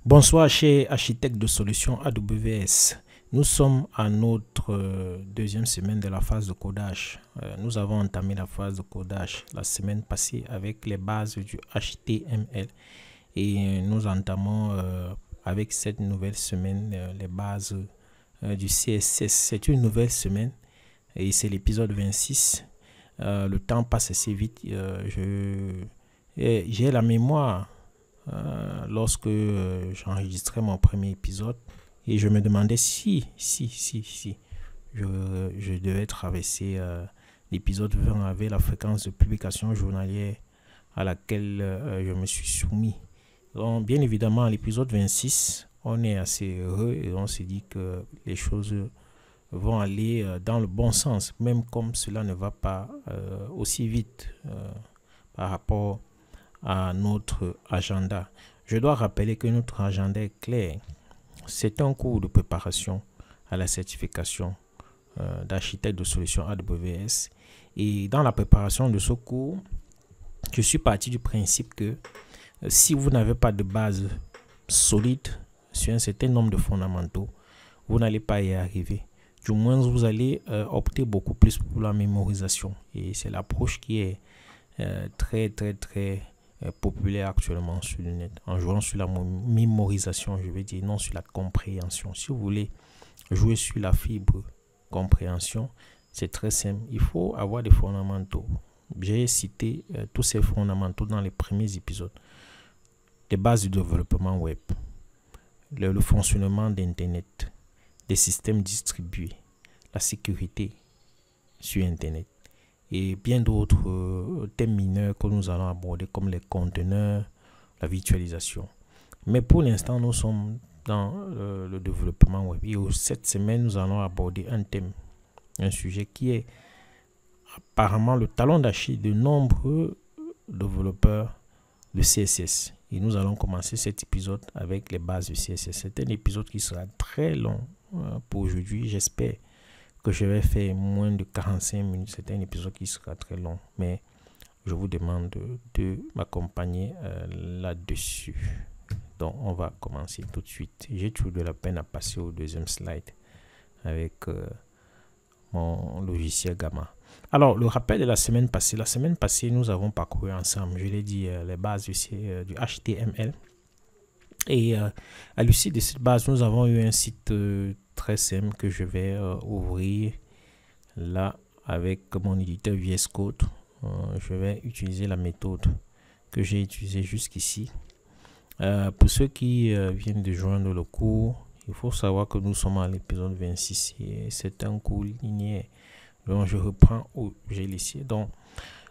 Bonsoir chers architectes de solutions AWS. Nous sommes à notre deuxième semaine de la phase de codage. Nous avons entamé la phase de codage la semaine passée avec les bases du HTML et nous entamons avec cette nouvelle semaine les bases du CSS. C'est une nouvelle semaine et c'est l'épisode 26. Le temps passe assez vite. J'ai la mémoire lorsque j'enregistrais mon premier épisode et je me demandais si je devais traverser l'épisode 20 avec la fréquence de publication journalière à laquelle je me suis soumis. Donc, bien évidemment, à l'épisode 26, on est assez heureux et on se dit que les choses vont aller dans le bon sens, même comme cela ne va pas aussi vite par rapport à notre agenda. Je dois rappeler que notre agenda est clair. C'est un cours de préparation à la certification d'architecte de solutions AWS. Et dans la préparation de ce cours, je suis parti du principe que si vous n'avez pas de base solide sur un certain nombre de fondamentaux, vous n'allez pas y arriver. Du moins, vous allez opter beaucoup plus pour la mémorisation. Et c'est l'approche qui est très populaire actuellement sur le net, en jouant sur la mémorisation, je veux dire, non sur la compréhension. Si vous voulez jouer sur la fibre compréhension, c'est très simple. Il faut avoir des fondamentaux. J'ai cité tous ces fondamentaux dans les premiers épisodes. Les bases du développement web, le fonctionnement d'Internet, des systèmes distribués, la sécurité sur Internet et bien d'autres thèmes mineurs que nous allons aborder comme les conteneurs, la virtualisation. Mais pour l'instant, nous sommes dans le développement web. Et cette semaine, nous allons aborder un thème, un sujet qui est apparemment le talon d'Achille de nombreux développeurs de CSS. Et nous allons commencer cet épisode avec les bases du CSS. C'est un épisode qui sera très long pour aujourd'hui. J'espère que je vais faire moins de 45 minutes. C'est un épisode qui sera très long, mais je vous demande de m'accompagner là-dessus. Donc, on va commencer tout de suite. J'ai toujours de la peine à passer au deuxième slide avec mon logiciel Gamma. Alors, le rappel de la semaine passée. La semaine passée, nous avons parcouru ensemble, je l'ai dit, les bases du HTML. Et à l'issue de cette base, nous avons eu un site très simple que je vais ouvrir là avec mon éditeur VS Code. Je vais utiliser la méthode que j'ai utilisée jusqu'ici. Pour ceux qui viennent de joindre le cours, il faut savoir que nous sommes à l'épisode 26 et c'est un cours linéaire. Donc je reprends où j'ai laissé. Donc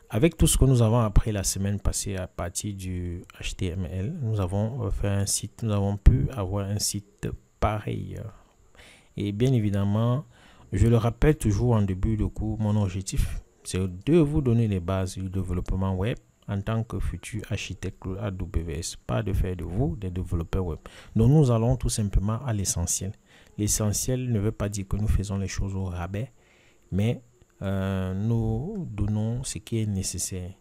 avec tout ce que nous avons appris la semaine passée à partir du HTML, nous avons fait un site, nous avons pu avoir un site pareil. Et bien évidemment, je le rappelle toujours en début de cours, mon objectif, c'est de vous donner les bases du développement web en tant que futur architecte AWS, pas de faire de vous des développeurs web. Donc nous allons tout simplement à l'essentiel. L'essentiel ne veut pas dire que nous faisons les choses au rabais, mais nous donnons ce qui est nécessaire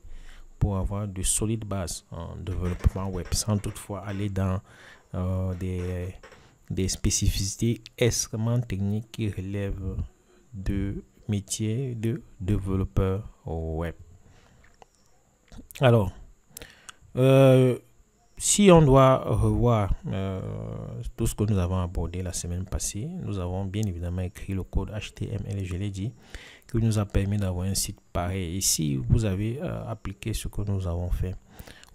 pour avoir de solides bases en développement web, sans toutefois aller dans des spécificités extrêmement techniques qui relèvent de métier de développeur web. Alors, si on doit revoir tout ce que nous avons abordé la semaine passée, nous avons bien évidemment écrit le code HTML, je l'ai dit, qui nous a permis d'avoir un site pareil. Et si vous avez appliqué ce que nous avons fait,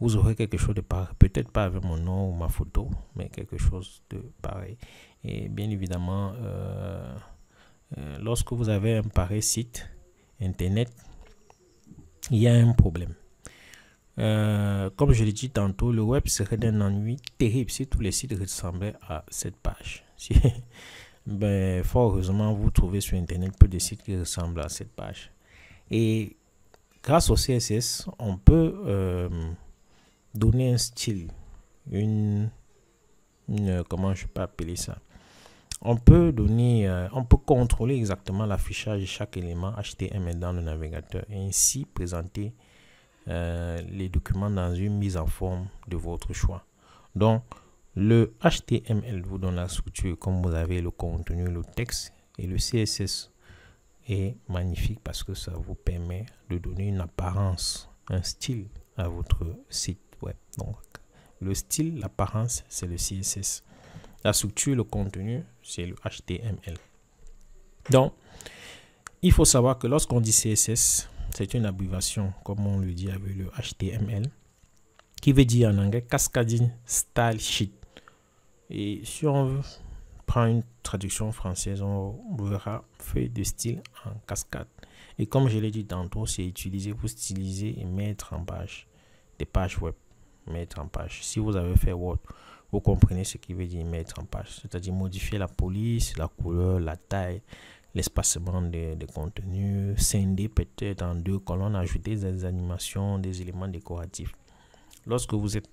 vous aurez quelque chose de pareil, peut-être pas avec mon nom ou ma photo, mais quelque chose de pareil. Et bien évidemment, lorsque vous avez un pareil site internet, il y a un problème. Comme je l'ai dit tantôt, le web serait d'un ennui terrible si tous les sites ressemblaient à cette page. Fort heureusement, vous trouvez sur internet peu de sites qui ressemblent à cette page. Et grâce au CSS, on peut donner un style, comment je peux appeler ça. On peut contrôler exactement l'affichage de chaque élément HTML dans le navigateur et ainsi présenter les documents dans une mise en forme de votre choix. Donc, Le HTML vous donne la structure comme vous avez le contenu, le texte, et le CSS est magnifique parce que ça vous permet de donner une apparence, un style à votre site web. Donc, le style, l'apparence, c'est le CSS. La structure, le contenu, c'est le HTML. Donc, il faut savoir que lorsqu'on dit CSS, c'est une abréviation, comme on le dit avec le HTML, qui veut dire en anglais Cascading Style Sheet. Et si on prend une traduction française, on verra feuille de style en cascade. Et comme je l'ai dit tantôt, c'est utiliser pour styliser et mettre en page des pages web. Mettre en page. Si vous avez fait Word, vous comprenez ce qui veut dire mettre en page. C'est-à-dire modifier la police, la couleur, la taille, l'espacement des contenus, scinder peut-être en 2 colonnes, ajouter des animations, des éléments décoratifs. Lorsque vous êtes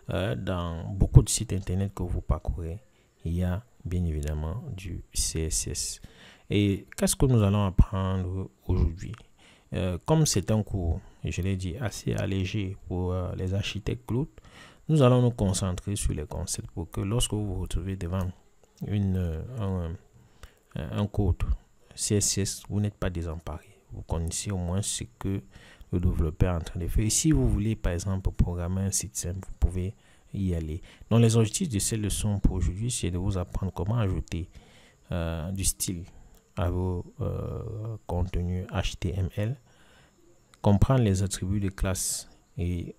dans beaucoup de sites internet que vous parcourez, il y a bien évidemment du CSS. Et qu'est-ce que nous allons apprendre aujourd'hui? Comme c'est un cours, je l'ai dit, assez allégé pour les architectes cloud, nous allons nous concentrer sur les concepts pour que lorsque vous vous retrouvez devant un code CSS, vous n'êtes pas désemparé. Vous connaissez au moins ce que le développeur est en train de faire. Et si vous voulez, par exemple, programmer un site simple, vous pouvez y aller. Donc, les objectifs de cette leçon pour aujourd'hui, c'est de vous apprendre comment ajouter du style à vos contenus HTML, comprendre les attributs de classe et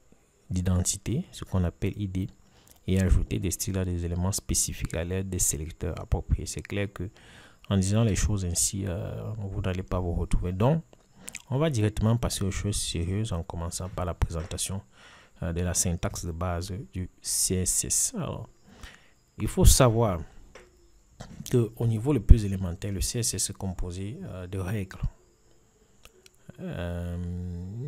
d'identité, ce qu'on appelle ID, et ajouter des styles à des éléments spécifiques à l'aide des sélecteurs appropriés. C'est clair que en disant les choses ainsi, vous n'allez pas vous retrouver. Donc, on va directement passer aux choses sérieuses en commençant par la présentation de la syntaxe de base du CSS. Alors, il faut savoir qu'au niveau le plus élémentaire, le CSS est composé de règles.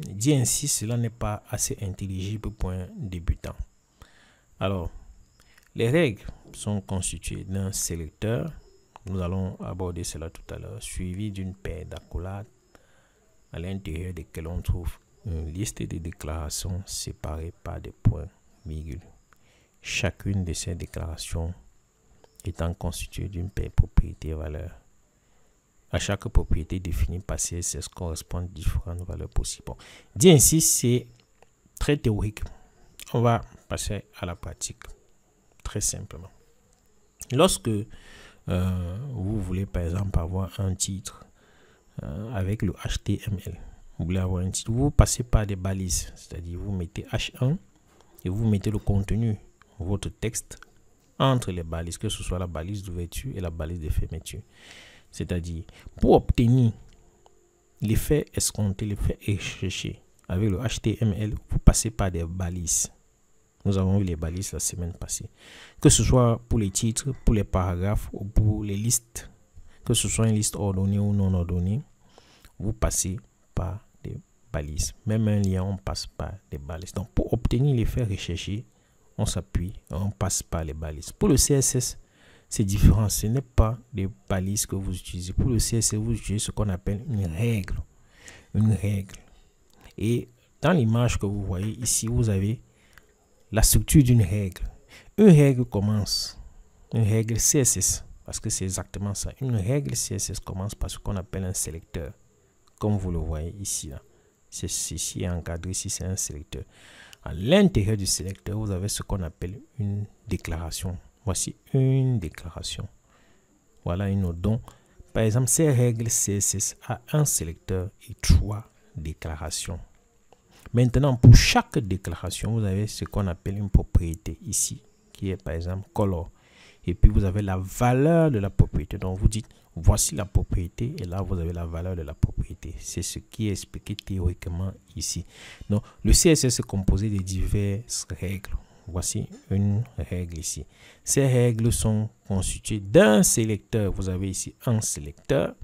Dit ainsi, cela n'est pas assez intelligible pour un débutant. Alors, les règles sont constituées d'un sélecteur, nous allons aborder cela tout à l'heure, suivi d'une paire d'accolades à l'intérieur desquelles on trouve une liste de déclarations séparées par des points virgules. Chacune de ces déclarations étant constituée d'une paire propriété-valeur. À chaque propriété définie par CSS correspondent différentes valeurs possibles. Bon, dit ainsi, c'est très théorique. On va passer à la pratique, très simplement. Lorsque vous voulez par exemple avoir un titre avec le HTML, vous voulez avoir un titre, vous passez par des balises, c'est-à-dire vous mettez H1 et vous mettez le contenu, votre texte, entre les balises, que ce soit la balise d'ouverture et la balise de fermeture. C'est-à-dire, pour obtenir l'effet escompté, l'effet recherché avec le HTML, vous passez par des balises. Nous avons eu les balises la semaine passée. Que ce soit pour les titres, pour les paragraphes ou pour les listes, que ce soit une liste ordonnée ou non ordonnée, vous passez par des balises. Même un lien, on passe par des balises. Donc, pour obtenir l'effet recherché, on s'appuie, on passe par les balises. Pour le CSS, c'est différent. Ce n'est pas des balises que vous utilisez. Pour le CSS, vous utilisez ce qu'on appelle une règle. Une règle. Et dans l'image que vous voyez ici, vous avez la structure d'une règle. Une règle commence, une règle CSS, parce que c'est exactement ça. Une règle CSS commence par ce qu'on appelle un sélecteur, comme vous le voyez ici. Ceci est encadré, ici c'est un sélecteur. À l'intérieur du sélecteur, vous avez ce qu'on appelle une déclaration. Voici une déclaration. Voilà une autre. Donc, par exemple, ces règles CSS a un sélecteur et 3 déclarations. Maintenant, pour chaque déclaration, vous avez ce qu'on appelle une propriété ici, qui est par exemple color. Et puis, vous avez la valeur de la propriété. Donc, vous dites, voici la propriété. Et là, vous avez la valeur de la propriété. C'est ce qui est expliqué théoriquement ici. Donc, le CSS est composé de diverses règles. Voici une règle ici. Ces règles sont constituées d'un sélecteur. Vous avez ici un sélecteur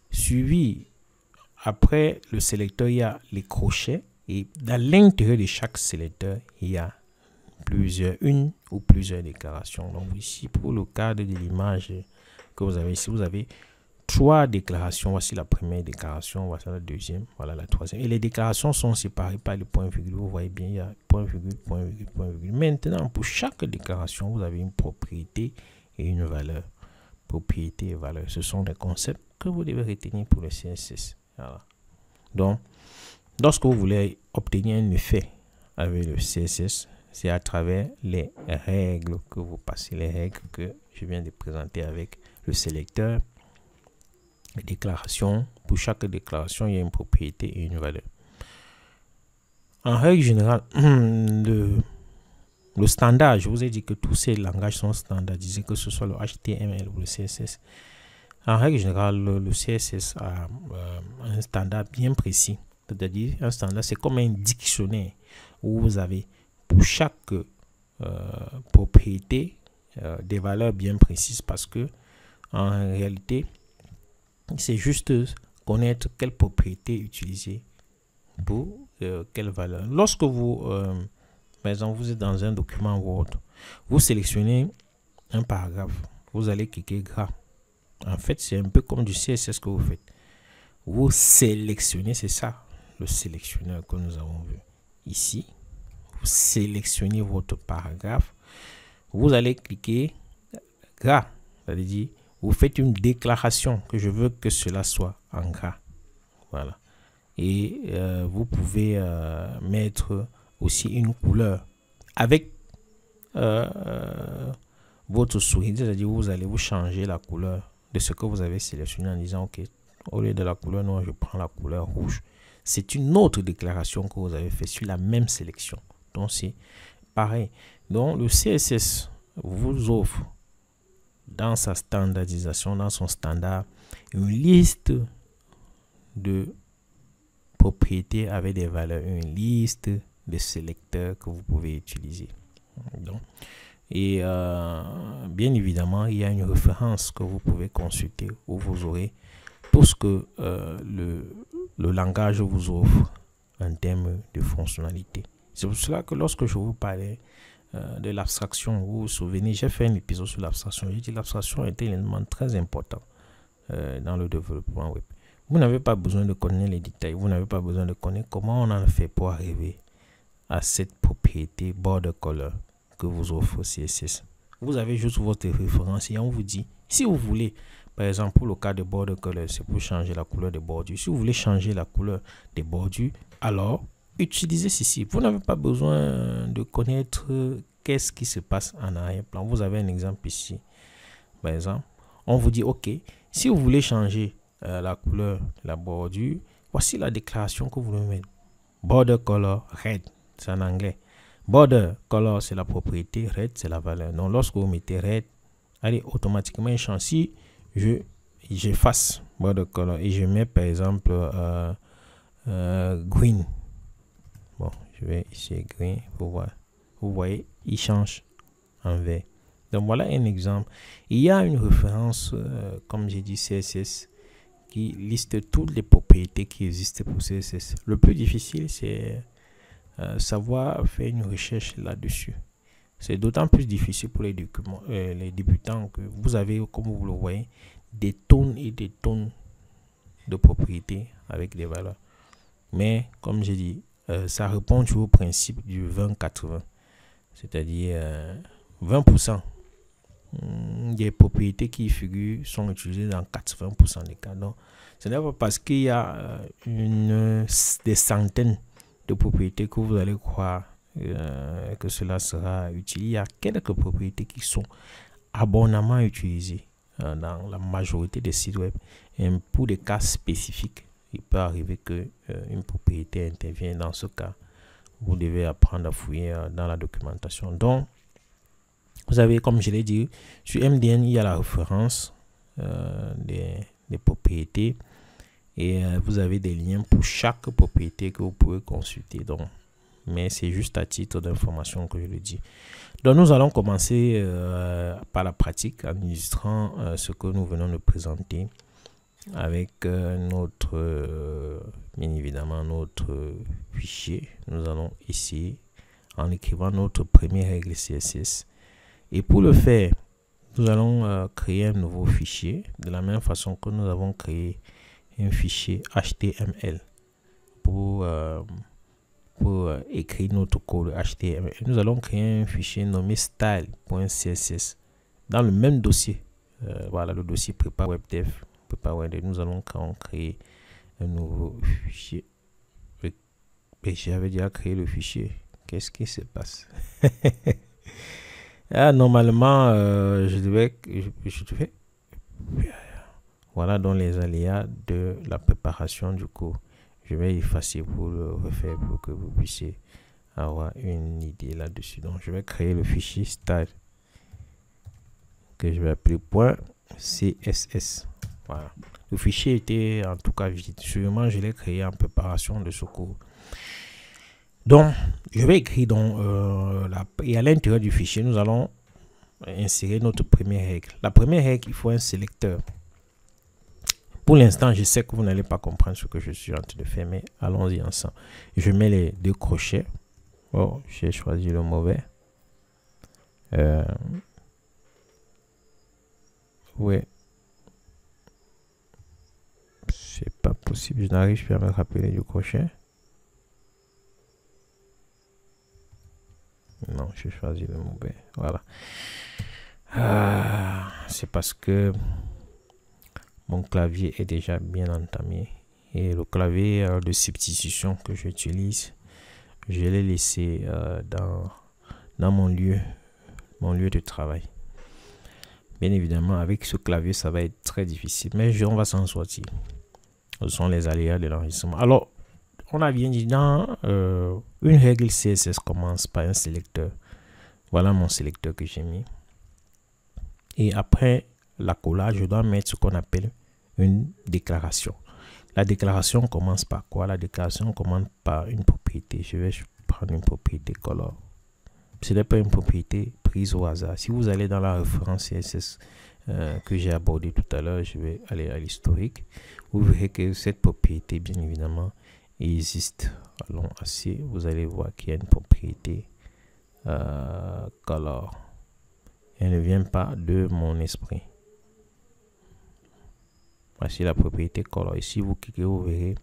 suivi. Après le sélecteur, il y a les crochets et à l'intérieur de chaque sélecteur, il y a une ou plusieurs déclarations. Donc ici, pour le cadre de l'image que vous avez ici, vous avez 3 déclarations. Voici la première déclaration, voici la deuxième, voilà la troisième. Et les déclarations sont séparées par les points virgule. Vous voyez bien, il y a point virgule, point virgule, point virgule. Maintenant, pour chaque déclaration, vous avez une propriété et une valeur. Propriété et valeur, ce sont des concepts que vous devez retenir pour le CSS. Voilà. Donc, lorsque vous voulez obtenir un effet avec le CSS, c'est à travers les règles que vous passez, les règles que je viens de présenter avec le sélecteur. Les déclarations, pour chaque déclaration, il y a une propriété et une valeur. En règle générale, le standard, je vous ai dit que tous ces langages sont standardisés, que ce soit le HTML ou le CSS. En règle générale, le CSS a un standard bien précis. C'est-à-dire, un standard, c'est comme un dictionnaire où vous avez pour chaque propriété des valeurs bien précises, parce que en réalité, c'est juste connaître quelle propriété utiliser pour quelle valeur. Lorsque vous, par exemple, vous êtes dans un document Word, vous sélectionnez un paragraphe, vous allez cliquer gras. En fait, c'est un peu comme du CSS que vous faites. Vous sélectionnez, c'est ça, le sélectionneur que nous avons vu ici. Vous sélectionnez votre paragraphe, vous allez cliquer gras, c'est-à-dire vous faites une déclaration que je veux que cela soit en gras. Voilà. Et vous pouvez mettre aussi une couleur avec votre souris, c'est-à-dire vous allez vous changer la couleur de ce que vous avez sélectionné en disant ok, au lieu de la couleur noire, je prends la couleur rouge. C'est une autre déclaration que vous avez fait sur la même sélection. Donc c'est pareil. Donc le CSS vous offre dans sa standardisation, dans son standard, une liste de propriétés avec des valeurs, une liste de sélecteurs que vous pouvez utiliser. Donc, et bien évidemment, il y a une référence que vous pouvez consulter où vous aurez tout ce que le langage vous offre en termes de fonctionnalité. C'est pour cela que lorsque je vous parlais de l'abstraction, vous vous souvenez, j'ai fait un épisode sur l'abstraction. J'ai dit que l'abstraction est un élément très important dans le développement web. Vous n'avez pas besoin de connaître les détails, vous n'avez pas besoin de connaître comment on en fait pour arriver à cette propriété border color que vous offre CSS. Vous avez juste votre référence et on vous dit, si vous voulez, par exemple pour le cas de border color, c'est pour changer la couleur des bordures. Si vous voulez changer la couleur des bordures, alors utilisez ceci. Vous n'avez pas besoin de connaître qu'est-ce qui se passe en arrière-plan. Vous avez un exemple ici. Par exemple, on vous dit, ok, si vous voulez changer la couleur de la bordure, voici la déclaration que vous devez mettre. Border color red, c'est en anglais. Border color, c'est la propriété, red, c'est la valeur. Donc, lorsque vous mettez red, allez, automatiquement, il change. Si j'efface border color et je mets, par exemple, green. Bon, je vais ici green pour voir. Vous voyez, il change en vert. Donc, voilà un exemple. Il y a une référence, comme j'ai dit, CSS, qui liste toutes les propriétés qui existent pour CSS. Le plus difficile, c'est savoir faire une recherche là-dessus. C'est d'autant plus difficile pour les débutants que vous avez, comme vous le voyez, des tonnes et des tonnes de propriétés avec des valeurs. Mais, comme j'ai dit, ça répond toujours au principe du 20-80. C'est-à-dire 20% des propriétés qui figurent sont utilisées dans 80% des cas. Donc, ce n'est pas parce qu'il y a des centaines de propriétés que vous allez croire que cela sera utile. Il y a quelques propriétés qui sont abondamment utilisées dans la majorité des sites web. Et pour des cas spécifiques, il peut arriver que une propriété intervienne. Dans ce cas, vous devez apprendre à fouiller dans la documentation. Donc, vous avez, comme je l'ai dit, sur MDN, il y a la référence des propriétés et vous avez des liens pour chaque propriété que vous pouvez consulter. Donc, mais c'est juste à titre d'information que je le dis. Donc, nous allons commencer par la pratique en illustrant ce que nous venons de présenter avec notre, bien évidemment, notre fichier. Nous allons essayer en écrivant notre première règle CSS. Et pour le faire, nous allons créer un nouveau fichier de la même façon que nous avons créé un fichier HTML pour écrire notre code HTML. Nous allons créer un fichier nommé style.css dans le même dossier. Voilà, le dossier prépare web dev. Nous allons créer un nouveau fichier. J'avais déjà créé le fichier. Qu'est-ce qui se passe? Normalement, je devais. Voilà donc les aléas de la préparation du cours. Je vais effacer pour le refaire pour que vous puissiez avoir une idée là-dessus. Donc, je vais créer le fichier style que je vais appeler .css. Voilà. Le fichier était en tout cas vide. Sûrement, je l'ai créé en préparation de ce cours. Donc, je vais écrire et à l'intérieur du fichier, nous allons insérer notre première règle. La première règle, il faut un sélecteur. Pour l'instant, je sais que vous n'allez pas comprendre ce que je suis en train de faire, mais allons-y ensemble. Je mets les deux crochets. Oh, j'ai choisi le mauvais. Ouais. C'est pas possible, je n'arrive plus à me rappeler du crochet. Non, j'ai choisi le mauvais. Voilà. C'est parce que mon clavier est déjà bien entamé. Et le clavier de substitution que j'utilise, je l'ai laissé dans mon lieu de travail. Bien évidemment, avec ce clavier, ça va être très difficile. Mais on va s'en sortir. Ce sont les aléas de l'enregistrement. Alors, on a bien dit dans une règle CSS commence par un sélecteur. Voilà mon sélecteur que j'ai mis. Et après l'accolage, je dois mettre ce qu'on appelle une déclaration. La déclaration commence par quoi? La déclaration commence par une propriété. Je vais prendre une propriété color. Ce n'est pas une propriété prise au hasard. Si vous allez dans la référence CSS que j'ai abordée tout à l'heure, je vais aller à l'historique. Vous verrez que cette propriété, bien évidemment, existe. Allons assez. Vous allez voir qu'il y a une propriété color. Elle ne vient pas de mon esprit. Voici la propriété color. Ici, vous cliquez, vous verrez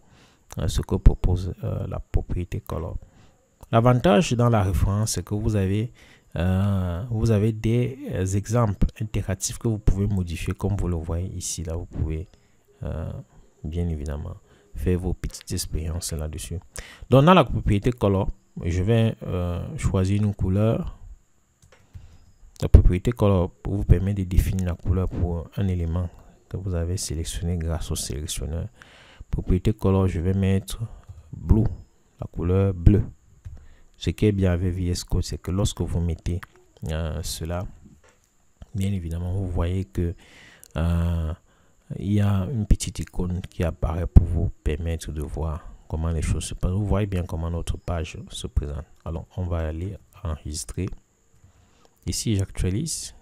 ce que propose la propriété color. L'avantage dans la référence, c'est que vous avez des exemples interactifs que vous pouvez modifier comme vous le voyez ici. Là, vous pouvez bien évidemment faire vos petites expériences là-dessus. Donc, dans la propriété color, je vais choisir une couleur. La propriété color vous permet de définir la couleur pour un élément que vous avez sélectionné grâce au sélectionneur. Propriété color, je vais mettre blue, la couleur bleue. Ce qui est bien avec VS Code, c'est que lorsque vous mettez cela, bien évidemment, vous voyez que il y a une petite icône qui apparaît pour vous permettre de voir comment les choses se passent. Vous voyez bien comment notre page se présente. Alors, on va aller enregistrer. Ici, j'actualise.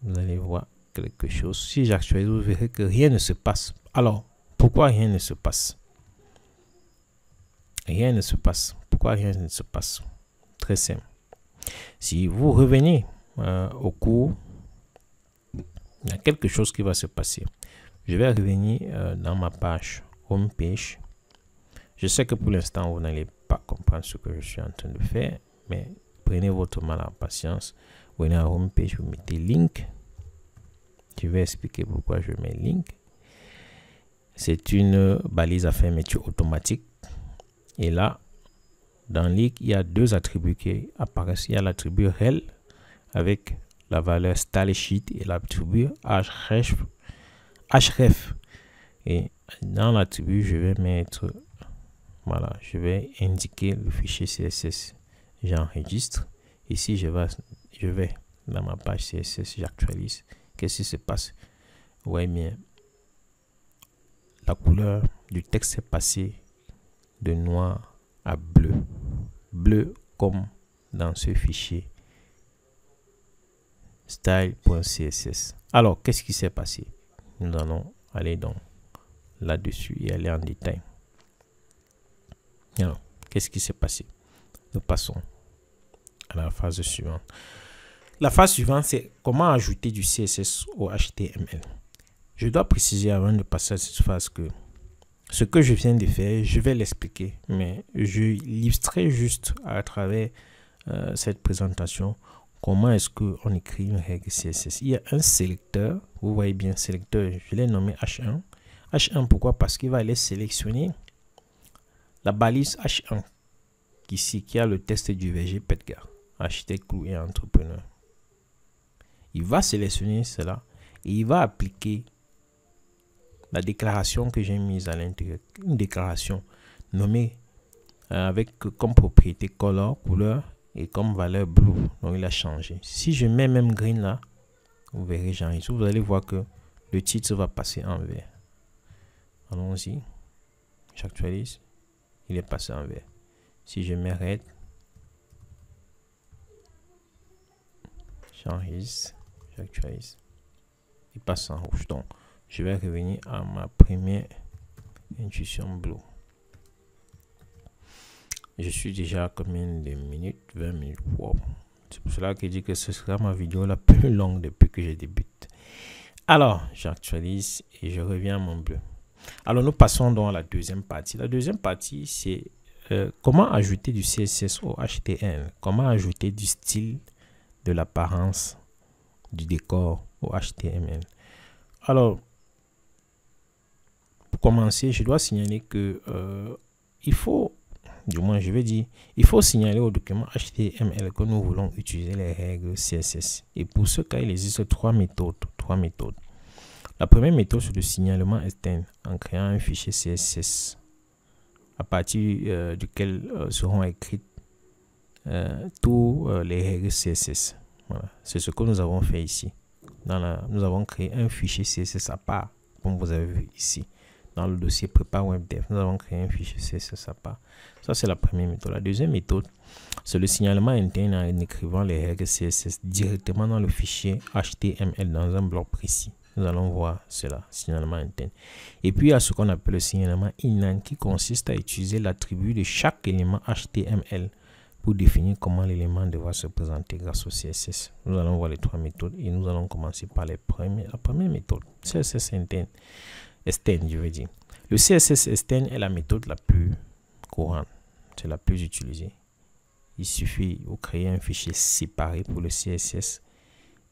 Vous allez voir quelque chose. Si j'actualise, vous verrez que rien ne se passe. Alors, pourquoi rien ne se passe? Rien ne se passe. Pourquoi rien ne se passe? Très simple. Si vous revenez au cours, il y a quelque chose qui va se passer. Je vais revenir dans ma page home page. Je sais que pour l'instant, vous n'allez pas comprendre ce que je suis en train de faire, mais prenez votre mal en patience. Vous venez à home page, vous mettez link. Je vais expliquer pourquoi je mets link. C'est une balise à fermeture automatique. Et là, dans link, il y a deux attributs qui apparaissent. Il y a l'attribut rel avec la valeur style sheet et l'attribut href. Et dans l'attribut, je vais mettre, voilà, je vais indiquer le fichier CSS. J'enregistre. Ici, je vais dans ma page CSS, j'actualise. Qu'est-ce qui se passe? Oui, bien, la couleur du texte est passée de noir à bleu. Bleu comme dans ce fichier style.css. Alors, qu'est-ce qui s'est passé? Nous allons aller donc là-dessus et aller en détail. Alors, qu'est-ce qui s'est passé? Nous passons à la phase suivante. la phase suivante, c'est comment ajouter du CSS au HTML. Je dois préciser avant de passer à cette phase que ce que je viens de faire, je vais l'expliquer, mais je l'illustrerai juste à travers cette présentation. Comment est-ce qu'on écrit une règle CSS? Il y a un sélecteur, vous voyez bien, sélecteur, je l'ai nommé H1. H1, pourquoi? Parce qu'il va aller sélectionner la balise H1, ici, qui a le texte du VG Petgar, architecte et entrepreneur. Il va sélectionner cela et il va appliquer la déclaration que j'ai mise à l'intérieur. Une déclaration nommée avec comme propriété color, couleur, et comme valeur blue. Donc il a changé. Si je mets même green là, vous verrez, j'enregistre. Vous allez voir que le titre va passer en vert. Allons-y. J'actualise. Il est passé en vert. Si je mets red, j'enregistre. J'actualise. Il passe en rouge. Donc je vais revenir à ma première intuition blue. Je suis déjà à combien de minutes? 20 minutes. Wow. C'est pour cela que je dis que ce sera ma vidéo la plus longue depuis que je débute. Alors, j'actualise et je reviens à mon bleu. Alors, nous passons donc à la deuxième partie. La deuxième partie, c'est comment ajouter du CSS au HTML. Comment ajouter du style, de l'apparence, du décor au HTML. Alors, pour commencer, je dois signaler que il faut... Du moins, je vais dire, il faut signaler au document HTML que nous voulons utiliser les règles CSS. Et pour ce cas, il existe trois méthodes. La première méthode, c'est le signalement externe en créant un fichier CSS à partir duquel seront écrites tous les règles CSS. Voilà. C'est ce que nous avons fait ici. Nous avons créé un fichier CSS à part, comme vous avez vu ici. Dans le dossier Prépare Web Dev, nous avons créé un fichier CSS à part. Ça, c'est la première méthode. La deuxième méthode, c'est le signalement interne en écrivant les règles CSS directement dans le fichier HTML dans un bloc précis. Nous allons voir cela, signalement interne. Et puis, il y a ce qu'on appelle le signalement inline qui consiste à utiliser l'attribut de chaque élément HTML pour définir comment l'élément devra se présenter grâce au CSS. Nous allons voir les trois méthodes et nous allons commencer par la première méthode, CSS interne. Externe, je veux dire. Le CSS externe est la méthode la plus courante, c'est la plus utilisée. Il suffit de créer un fichier séparé pour le CSS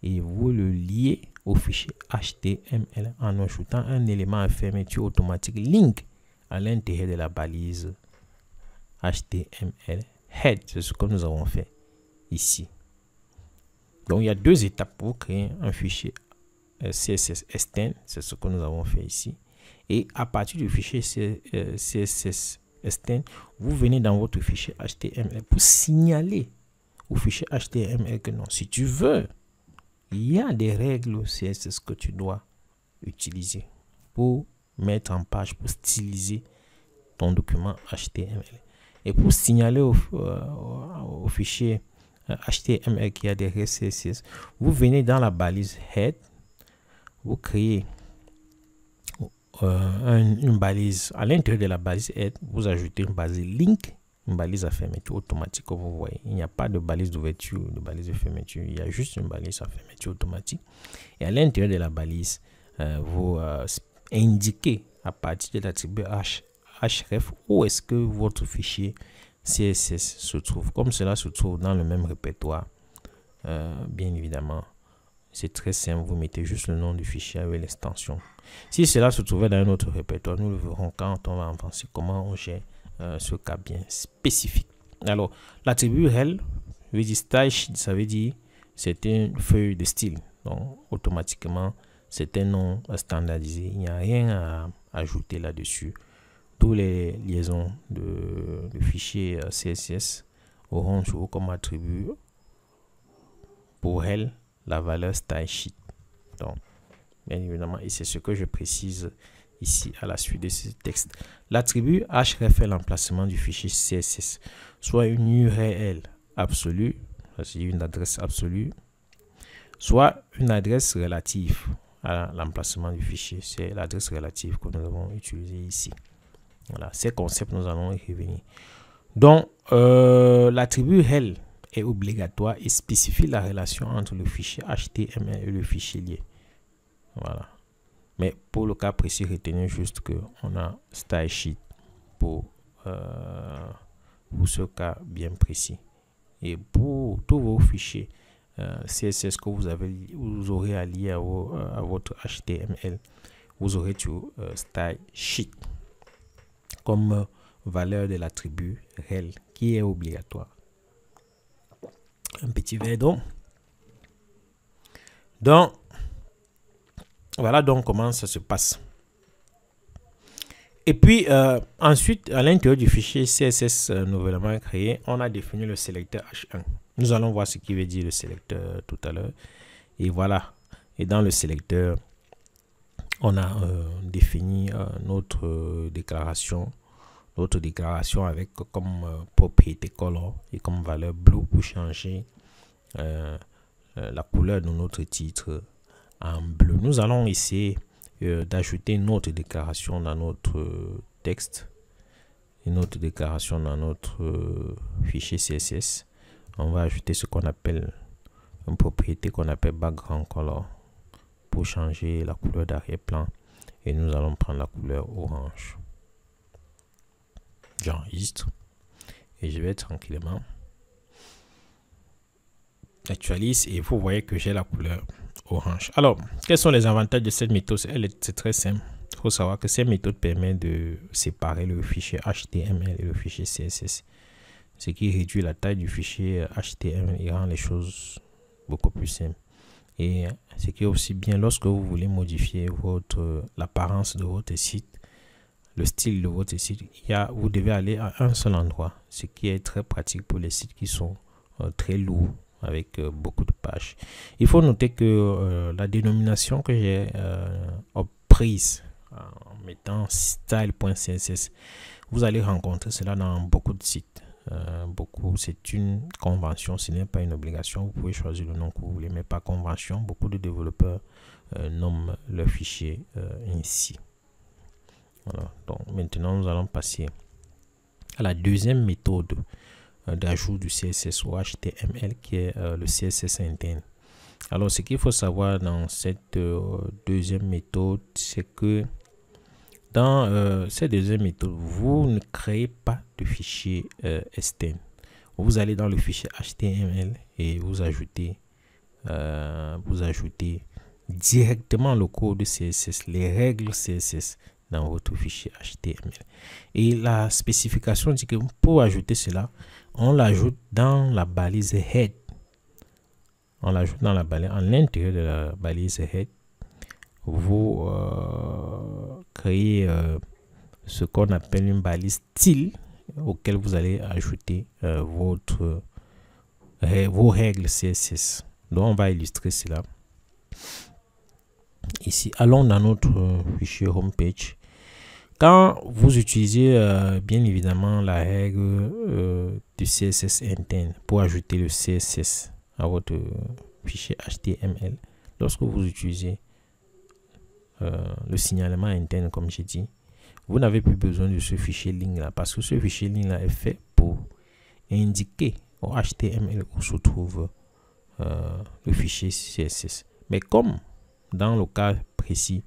et vous le liez au fichier HTML en ajoutant un élément à fermeture automatique link à l'intérieur de la balise HTML head. C'est ce que nous avons fait ici. Donc il y a deux étapes pour créer un fichier CSS externe, c'est ce que nous avons fait ici. Et à partir du fichier CSS externe, vous venez dans votre fichier HTML pour signaler au fichier HTML que non, si tu veux, il y a des règles CSS que tu dois utiliser pour mettre en page, pour styliser ton document HTML. Et pour signaler au fichier HTML qu'il y a des règles CSS, vous venez dans la balise head. Vous créez une balise. À l'intérieur de la balise head, vous ajoutez une balise link, une balise à fermeture automatique, comme vous voyez. Il n'y a pas de balise d'ouverture, de balise de fermeture. Il y a juste une balise à fermeture automatique. Et à l'intérieur de la balise, vous indiquez à partir de l'attribut href où est-ce que votre fichier CSS se trouve. Comme cela se trouve dans le même répertoire, bien évidemment. C'est très simple, vous mettez juste le nom du fichier avec l'extension. Si cela se trouvait dans un autre répertoire, nous le verrons quand on va avancer, comment on gère ce cas bien spécifique. Alors, l'attribut rel veut dire style sheet, ça veut dire c'est une feuille de style. Donc, automatiquement, c'est un nom standardisé. Il n'y a rien à ajouter là-dessus. Toutes les liaisons de fichiers CSS auront toujours comme attribut pour rel la valeur style sheet. Donc, bien évidemment, et c'est ce que je précise ici à la suite de ce texte. L'attribut href est l'emplacement du fichier CSS, soit une URL absolue, c'est une adresse absolue, soit une adresse relative à l'emplacement du fichier. C'est l'adresse relative que nous avons utilisée ici. Voilà, ces concepts, nous allons y revenir. Donc, l'attribut rel est obligatoire et spécifie la relation entre le fichier HTML et le fichier lié. Voilà. Mais pour le cas précis, retenez juste qu'on a style sheet pour ce cas bien précis. Et pour tous vos fichiers CSS que vous aurez à lier à votre HTML, vous aurez tout style sheet comme valeur de l'attribut rel qui est obligatoire. Un petit verre d'eau. Donc, voilà donc comment ça se passe. Et puis, ensuite, à l'intérieur du fichier CSS nouvellement créé, on a défini le sélecteur H1. Nous allons voir ce qui veut dire le sélecteur tout à l'heure. Et voilà. Et dans le sélecteur, on a défini notre déclaration. Notre déclaration avec comme propriété color et comme valeur blue pour changer la couleur de notre titre en bleu. Nous allons essayer d'ajouter une autre déclaration dans notre texte, une autre déclaration dans notre fichier CSS. On va ajouter ce qu'on appelle une propriété qu'on appelle background color pour changer la couleur d'arrière-plan, et nous allons prendre la couleur orange. J'enregistre et je vais tranquillement actualise et vous voyez que j'ai la couleur orange. Alors, quels sont les avantages de cette méthode? C'est très simple. Il faut savoir que cette méthode permet de séparer le fichier HTML et le fichier CSS, ce qui réduit la taille du fichier HTML et rend les choses beaucoup plus simples. Et ce qui est aussi bien lorsque vous voulez modifier l'apparence de votre site, le style de votre site, vous devez aller à un seul endroit, ce qui est très pratique pour les sites qui sont très lourds avec beaucoup de pages. Il faut noter que la dénomination que j'ai prise en mettant style.css, vous allez rencontrer cela dans beaucoup de sites. C'est une convention, ce n'est pas une obligation. Vous pouvez choisir le nom que vous voulez, mais par convention, beaucoup de développeurs nomment leur fichier ainsi. Voilà. Donc maintenant nous allons passer à la deuxième méthode d'ajout du CSS au HTML, qui est le CSS interne. Alors ce qu'il faut savoir dans cette deuxième méthode, c'est que dans cette deuxième méthode, vous ne créez pas de fichier externe. Vous allez dans le fichier HTML et vous ajoutez directement le code CSS, les règles CSS dans votre fichier HTML. Et la spécification dit que pour ajouter cela, on l'ajoute dans la balise head. On l'ajoute dans la balise, à l'intérieur de la balise head. Vous créez ce qu'on appelle une balise style auquel vous allez ajouter vos règles CSS. Donc on va illustrer cela. Ici, allons dans notre fichier homepage. Quand vous utilisez bien évidemment la règle du CSS interne pour ajouter le CSS à votre fichier HTML, lorsque vous utilisez le signalement interne, comme j'ai dit, vous n'avez plus besoin de ce fichier ligne là, parce que ce fichier ligne là est fait pour indiquer au HTML où se trouve le fichier CSS. Mais comme dans le cas précis,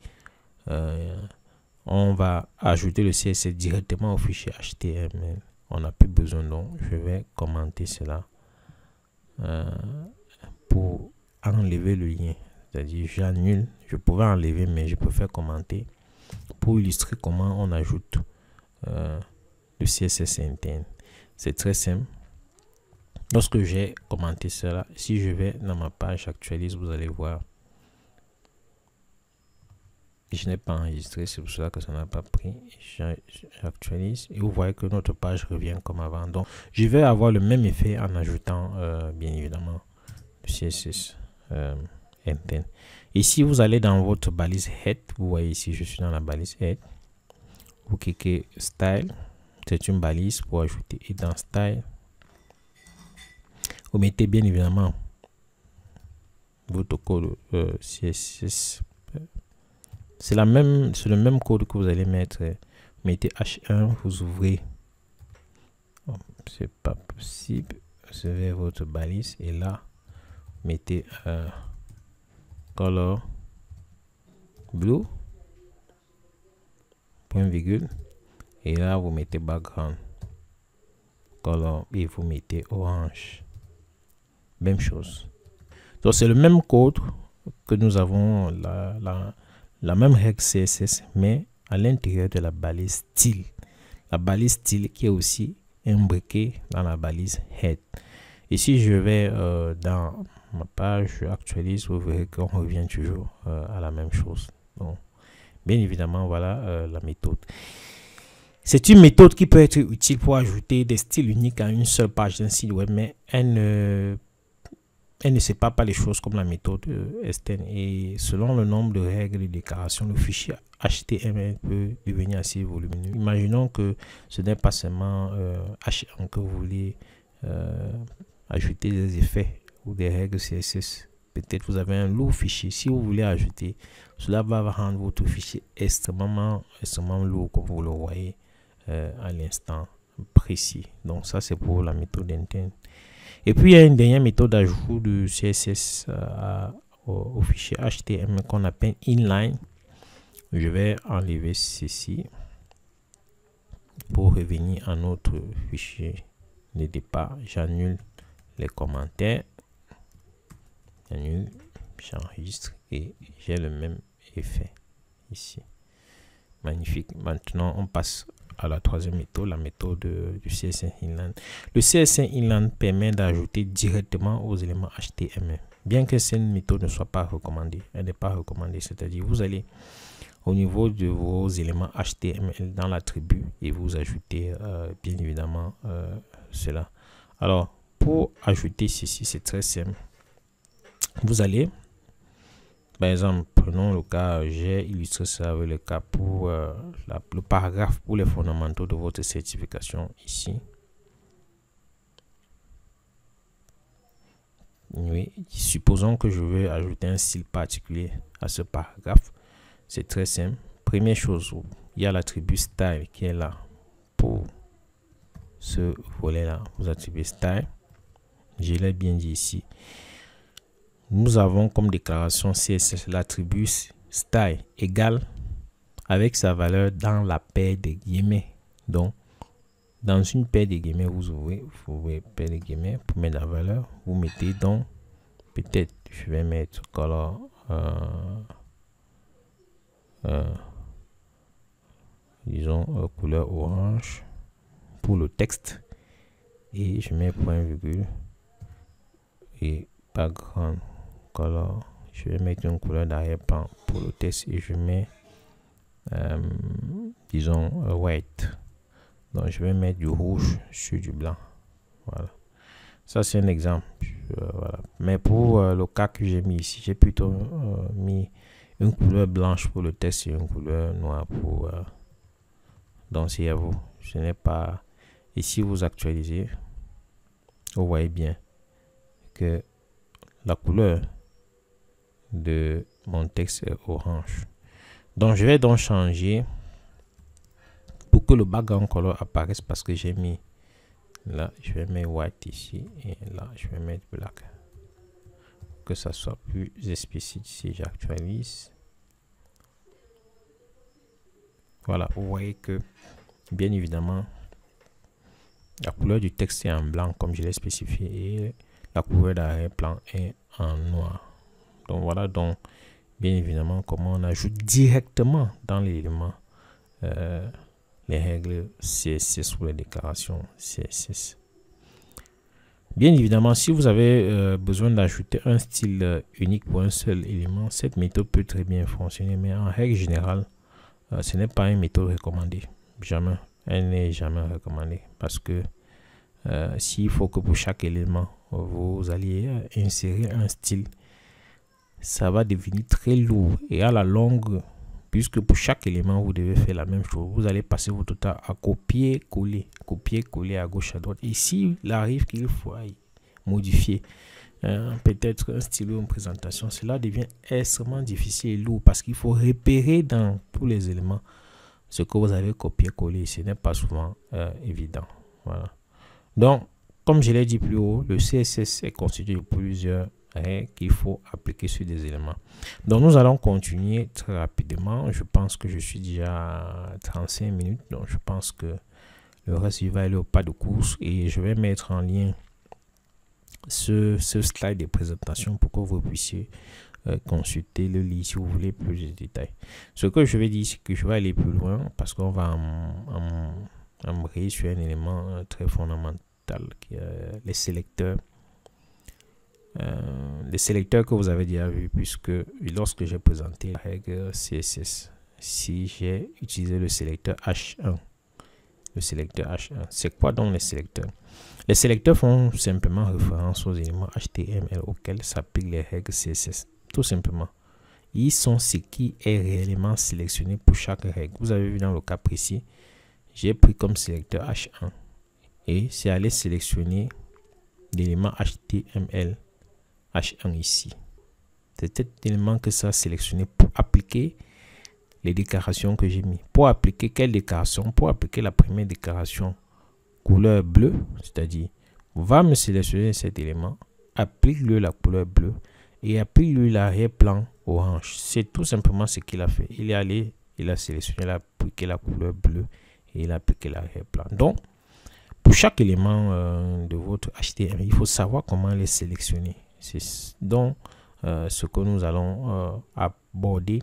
on va ajouter le CSS directement au fichier HTML, on n'a plus besoin, donc je vais commenter cela pour enlever le lien. C'est-à-dire j'annule, je pouvais enlever mais je préfère commenter pour illustrer comment on ajoute le CSS interne. C'est très simple. Lorsque j'ai commenté cela, si je vais dans ma page actualise, vous allez voir, je n'ai pas enregistré, c'est pour cela que ça n'a pas pris. J'actualise et vous voyez que notre page revient comme avant. Donc je vais avoir le même effet en ajoutant bien évidemment le CSS interne. Ici vous allez dans votre balise head, vous voyez ici je suis dans la balise head, vous cliquez style, c'est une balise pour ajouter, et dans style vous mettez bien évidemment votre code CSS. C'est le même code que vous allez mettre. Mettez H1, vous ouvrez. Oh, c'est pas possible. recevez votre balise et là, mettez color blue, point virgule, et là vous mettez background color et vous mettez orange. Même chose. Donc c'est le même code que nous avons, la même règle CSS, mais à l'intérieur de la balise style. La balise style qui est aussi imbriquée dans la balise head. Et si je vais dans ma page, je actualise, vous verrez qu'on revient toujours à la même chose. Donc, bien évidemment, voilà la méthode. C'est une méthode qui peut être utile pour ajouter des styles uniques à une seule page d'un site web, mais elle ne sépare pas les choses comme la méthode externe. Et selon le nombre de règles de déclaration, le fichier HTML peut devenir assez volumineux. Imaginons que ce n'est pas seulement HTML que vous voulez ajouter des effets ou des règles CSS. Peut-être vous avez un lourd fichier. Si vous voulez ajouter, cela va rendre votre fichier extrêmement lourd, comme vous le voyez à l'instant précis. Donc ça, c'est pour la méthode interne. Et puis il y a une dernière méthode d'ajout de CSS au fichier HTML qu'on appelle inline. Je vais enlever ceci pour revenir à notre fichier de départ. J'annule les commentaires, j'enregistre et j'ai le même effet ici. Magnifique. Maintenant on passe à la troisième méthode, la méthode du CSS inline. Le CSS inline permet d'ajouter directement aux éléments HTML, bien que cette méthode ne soit pas recommandée. Elle n'est pas recommandée, c'est-à-dire vous allez au niveau de vos éléments HTML dans l'attribut et vous ajoutez bien évidemment cela. Alors pour ajouter ceci, c'est très simple. Vous allez, par exemple, prenons le cas, j'ai illustré ça avec le cas pour le paragraphe pour les fondamentaux de votre certification ici. Oui, supposons que je veux ajouter un style particulier à ce paragraphe. C'est très simple. Première chose, il y a l'attribut style qui est là pour ce volet-là. Vous attribuez style. Je l'ai bien dit ici. Nous avons comme déclaration CSS l'attribut style égale avec sa valeur dans la paire de guillemets. Donc, dans une paire de guillemets, vous ouvrez paire de guillemets pour mettre la valeur. Vous mettez donc, peut-être, je vais mettre color disons couleur orange pour le texte et je mets point virgule et background color, je vais mettre une couleur d'arrière-plan pour le texte et je mets disons white. Donc je vais mettre du rouge sur du blanc. Voilà, ça c'est un exemple. Voilà. Mais pour le cas que j'ai mis ici, j'ai plutôt mis une couleur blanche pour le texte et une couleur noire pour donc c'est à vous. Ce n'est pas ici. Vous actualisez, vous voyez bien que la couleur de mon texte est orange. Donc je vais donc changer pour que le background color apparaisse, parce que j'ai mis là, je vais mettre white ici et là je vais mettre black, que ça soit plus explicite. Si j'actualise, voilà, vous voyez que bien évidemment la couleur du texte est en blanc comme je l'ai spécifié et la couleur d'arrière-plan est en noir. Donc voilà donc bien évidemment comment on ajoute directement dans l'élément les règles CSS ou les déclarations CSS. Bien évidemment, si vous avez besoin d'ajouter un style unique pour un seul élément, cette méthode peut très bien fonctionner, mais en règle générale, ce n'est pas une méthode recommandée. Jamais. Elle n'est jamais recommandée, parce que s'il faut que pour chaque élément vous alliez insérer un style, ça va devenir très lourd et à la longue, puisque pour chaque élément vous devez faire la même chose, vous allez passer votre temps à copier-coller à gauche à droite. Et s'il arrive qu'il faut modifier peut-être un stylo ou une présentation, cela devient extrêmement difficile et lourd, parce qu'il faut repérer dans tous les éléments ce que vous avez copié-collé. Ce n'est pas souvent évident. Voilà. Donc comme je l'ai dit plus haut, le CSS est constitué de plusieurs règles qu'il faut appliquer sur des éléments. Donc, nous allons continuer très rapidement. Je pense que je suis déjà à 35 minutes. Donc, je pense que le reste, il va aller au pas de course. Et je vais mettre en lien ce slide de présentation pour que vous puissiez consulter le livre si vous voulez plus de détails. Ce que je vais dire, c'est que je vais aller plus loin parce qu'on va embrayer sur un élément très fondamental qui est les sélecteurs. Les sélecteurs que vous avez déjà vu, puisque lorsque j'ai présenté la règle CSS, si j'ai utilisé le sélecteur H1, c'est quoi donc les sélecteurs? Les sélecteurs font simplement référence aux éléments HTML auxquels s'appliquent les règles CSS. Tout simplement. Ils sont ce qui est réellement sélectionné pour chaque règle. Vous avez vu dans le cas précis, j'ai pris comme sélecteur H1 et c'est aller sélectionner l'élément HTML H1 ici. C'est cet élément que ça a sélectionné pour appliquer les déclarations que j'ai mis. Pour appliquer quelle déclaration? Pour appliquer la première déclaration couleur bleue, c'est-à-dire va me sélectionner cet élément, applique-le la couleur bleue et applique-lui l'arrière-plan orange. C'est tout simplement ce qu'il a fait. Il est allé, il a sélectionné, il a appliqué la couleur bleue et il a appliqué l'arrière-plan. Donc, pour chaque élément de votre HTML, il faut savoir comment les sélectionner. C'est donc ce que nous allons aborder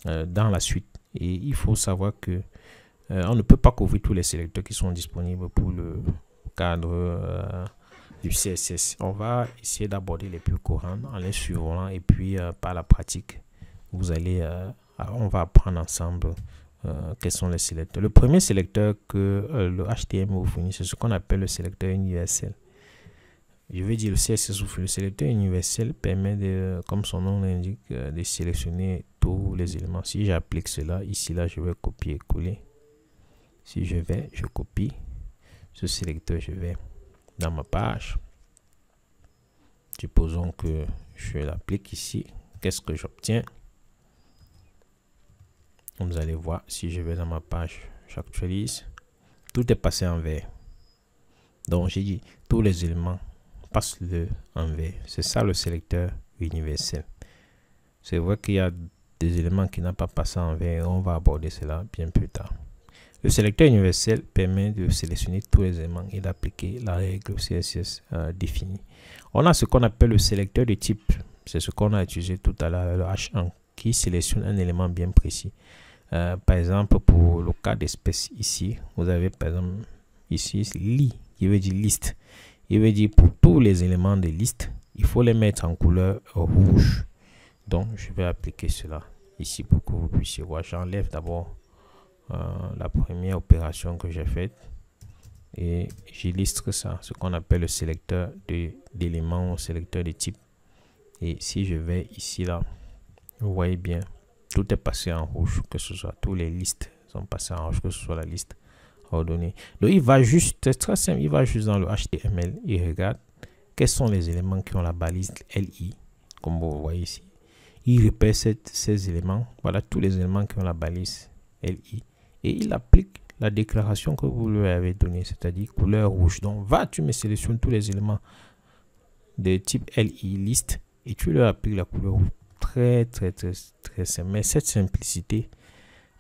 dans la suite. Et il faut savoir que on ne peut pas couvrir tous les sélecteurs qui sont disponibles pour le cadre du CSS. On va essayer d'aborder les plus courants en les suivant et puis par la pratique, vous allez, on va apprendre ensemble quels sont les sélecteurs. Le premier sélecteur que le HTML vous fournit, c'est ce qu'on appelle le sélecteur universel. Je vais dire le CSS vous fournit. Le sélecteur universel permet de, comme son nom l'indique, de sélectionner tous les éléments. Si j'applique cela, ici, là, je vais copier et coller. Si je copie ce sélecteur, je vais dans ma page. Supposons que je l'applique ici. Qu'est-ce que j'obtiens? Vous allez voir, si je vais dans ma page, j'actualise. Tout est passé en vert. Donc, j'ai dit tous les éléments, passe-le en vert. C'est ça le sélecteur universel. C'est vrai qu'il y a des éléments qui n'ont pas passé en vert. On va aborder cela bien plus tard. Le sélecteur universel permet de sélectionner tous les éléments et d'appliquer la règle CSS définie. On a ce qu'on appelle le sélecteur de type. C'est ce qu'on a utilisé tout à l'heure, le H1, qui sélectionne un élément bien précis. Par exemple, pour le cas d'espèce ici, vous avez par exemple ici li, qui veut dire liste. Il veut dire pour tous les éléments de liste, il faut les mettre en couleur rouge. Donc, je vais appliquer cela ici pour que vous puissiez voir. J'enlève d'abord la première opération que j'ai faite et j'illustre ça, ce qu'on appelle le sélecteur d'éléments ou sélecteur de type. Et si je vais ici là, vous voyez bien, tout est passé en rouge, que ce soit tous les listes sont passées en rouge, que ce soit la liste ordonnée. Donc il va juste, c'est très simple, il va juste dans le HTML, il regarde quels sont les éléments qui ont la balise LI, comme vous voyez ici. Il repère ces éléments, voilà tous les éléments qui ont la balise LI. Et il applique la déclaration que vous lui avez donnée, c'est-à-dire couleur rouge. Donc, tu me sélectionnes tous les éléments de type LI liste et tu leur appliques la couleur rouge. Très simple. Mais cette simplicité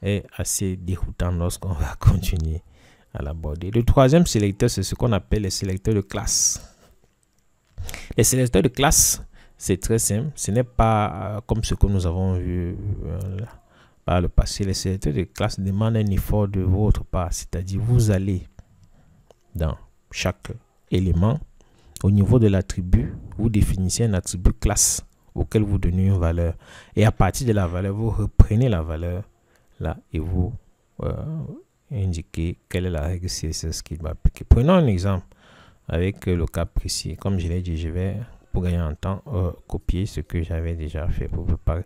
est assez déroutante lorsqu'on va continuer à l'aborder. Le troisième sélecteur, c'est ce qu'on appelle les sélecteurs de classe. Les sélecteurs de classe, c'est très simple. Ce n'est pas comme ce que nous avons vu par le passé. Les sélecteurs de classe demandent un effort de votre part, c'est-à-dire vous allez dans chaque élément au niveau de l'attribut, vous définissez un attribut classe auquel vous donnez une valeur et à partir de la valeur, vous reprenez la valeur là et vous indiquez quelle est la règle CSS qu'il va appliquer. Prenons un exemple avec le cas précis. Comme je l'ai dit, je vais, pour gagner en temps, copier ce que j'avais déjà fait pour préparer.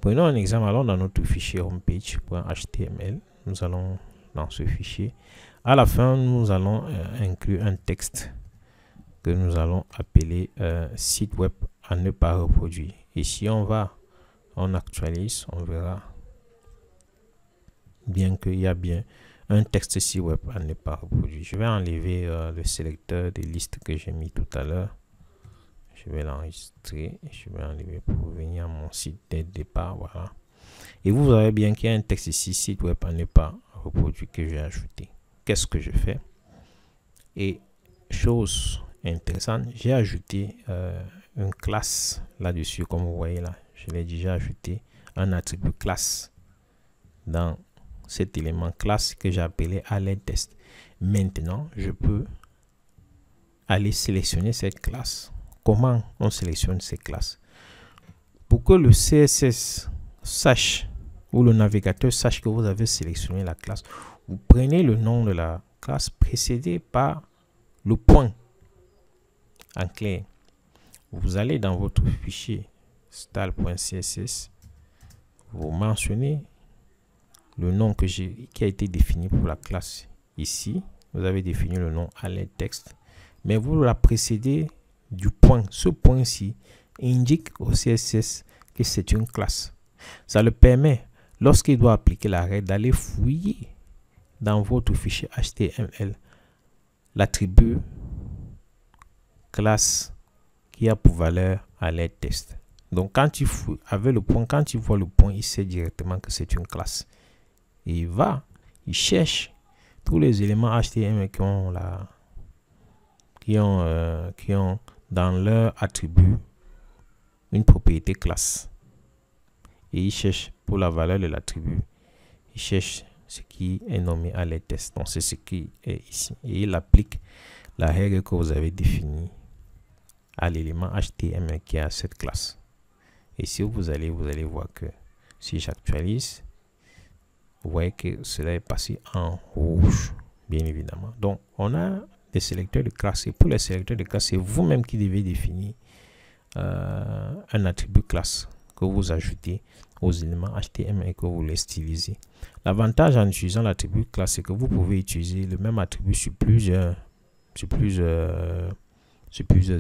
Prenons un exemple. Allons dans notre fichier homepage.html. Nous allons dans ce fichier. À la fin, nous allons inclure un texte que nous allons appeler site web à ne pas reproduire. Et si on actualise, on verra bien qu'il y a bien un texte site web à ne pas reproduire. Je vais enlever le sélecteur des listes que j'ai mis tout à l'heure. Je vais l'enregistrer et je vais enlever pour revenir à mon site de départ. Voilà. Et vous verrez bien qu'il y a un texte ici, site web à ne pas reproduire, que j'ai ajouté. Qu'est-ce que je fais? Et chose intéressante, j'ai ajouté une classe là-dessus, comme vous voyez là. Je l'ai déjà ajouté un attribut classe dans cet élément classe que j'ai appelé alert test. Maintenant, je peux aller sélectionner cette classe. Comment on sélectionne ces classes? Pour que le CSS sache, ou le navigateur sache que vous avez sélectionné la classe, vous prenez le nom de la classe précédé par le point en clair. Vous allez dans votre fichier style.css, vous mentionnez le nom qui a été défini pour la classe ici. Vous avez défini le nom alert text, mais vous la précédez du point. Ce point-ci indique au CSS que c'est une classe. Ça le permet, lorsqu'il doit appliquer la règle, d'aller fouiller dans votre fichier HTML l'attribut classe qui a pour valeur alert text. Donc quand il fouille avec le point, quand il voit le point, il sait directement que c'est une classe. Et il cherche tous les éléments HTML qui ont dans leur attribut une propriété classe. Et il cherche pour la valeur de l'attribut, il cherche ce qui est nommé alert text. Donc c'est ce qui est ici. Et il applique la règle que vous avez définie à l'élément HTML qui est à cette classe. Et si vous allez voir que si j'actualise, vous voyez que cela est passé en rouge, bien évidemment. Donc, on a des sélecteurs de classe. Et pour les sélecteurs de classe, c'est vous-même qui devez définir un attribut classe que vous ajoutez aux éléments HTML et que vous les stylisez. L'avantage en utilisant l'attribut classe, c'est que vous pouvez utiliser le même attribut sur plusieurs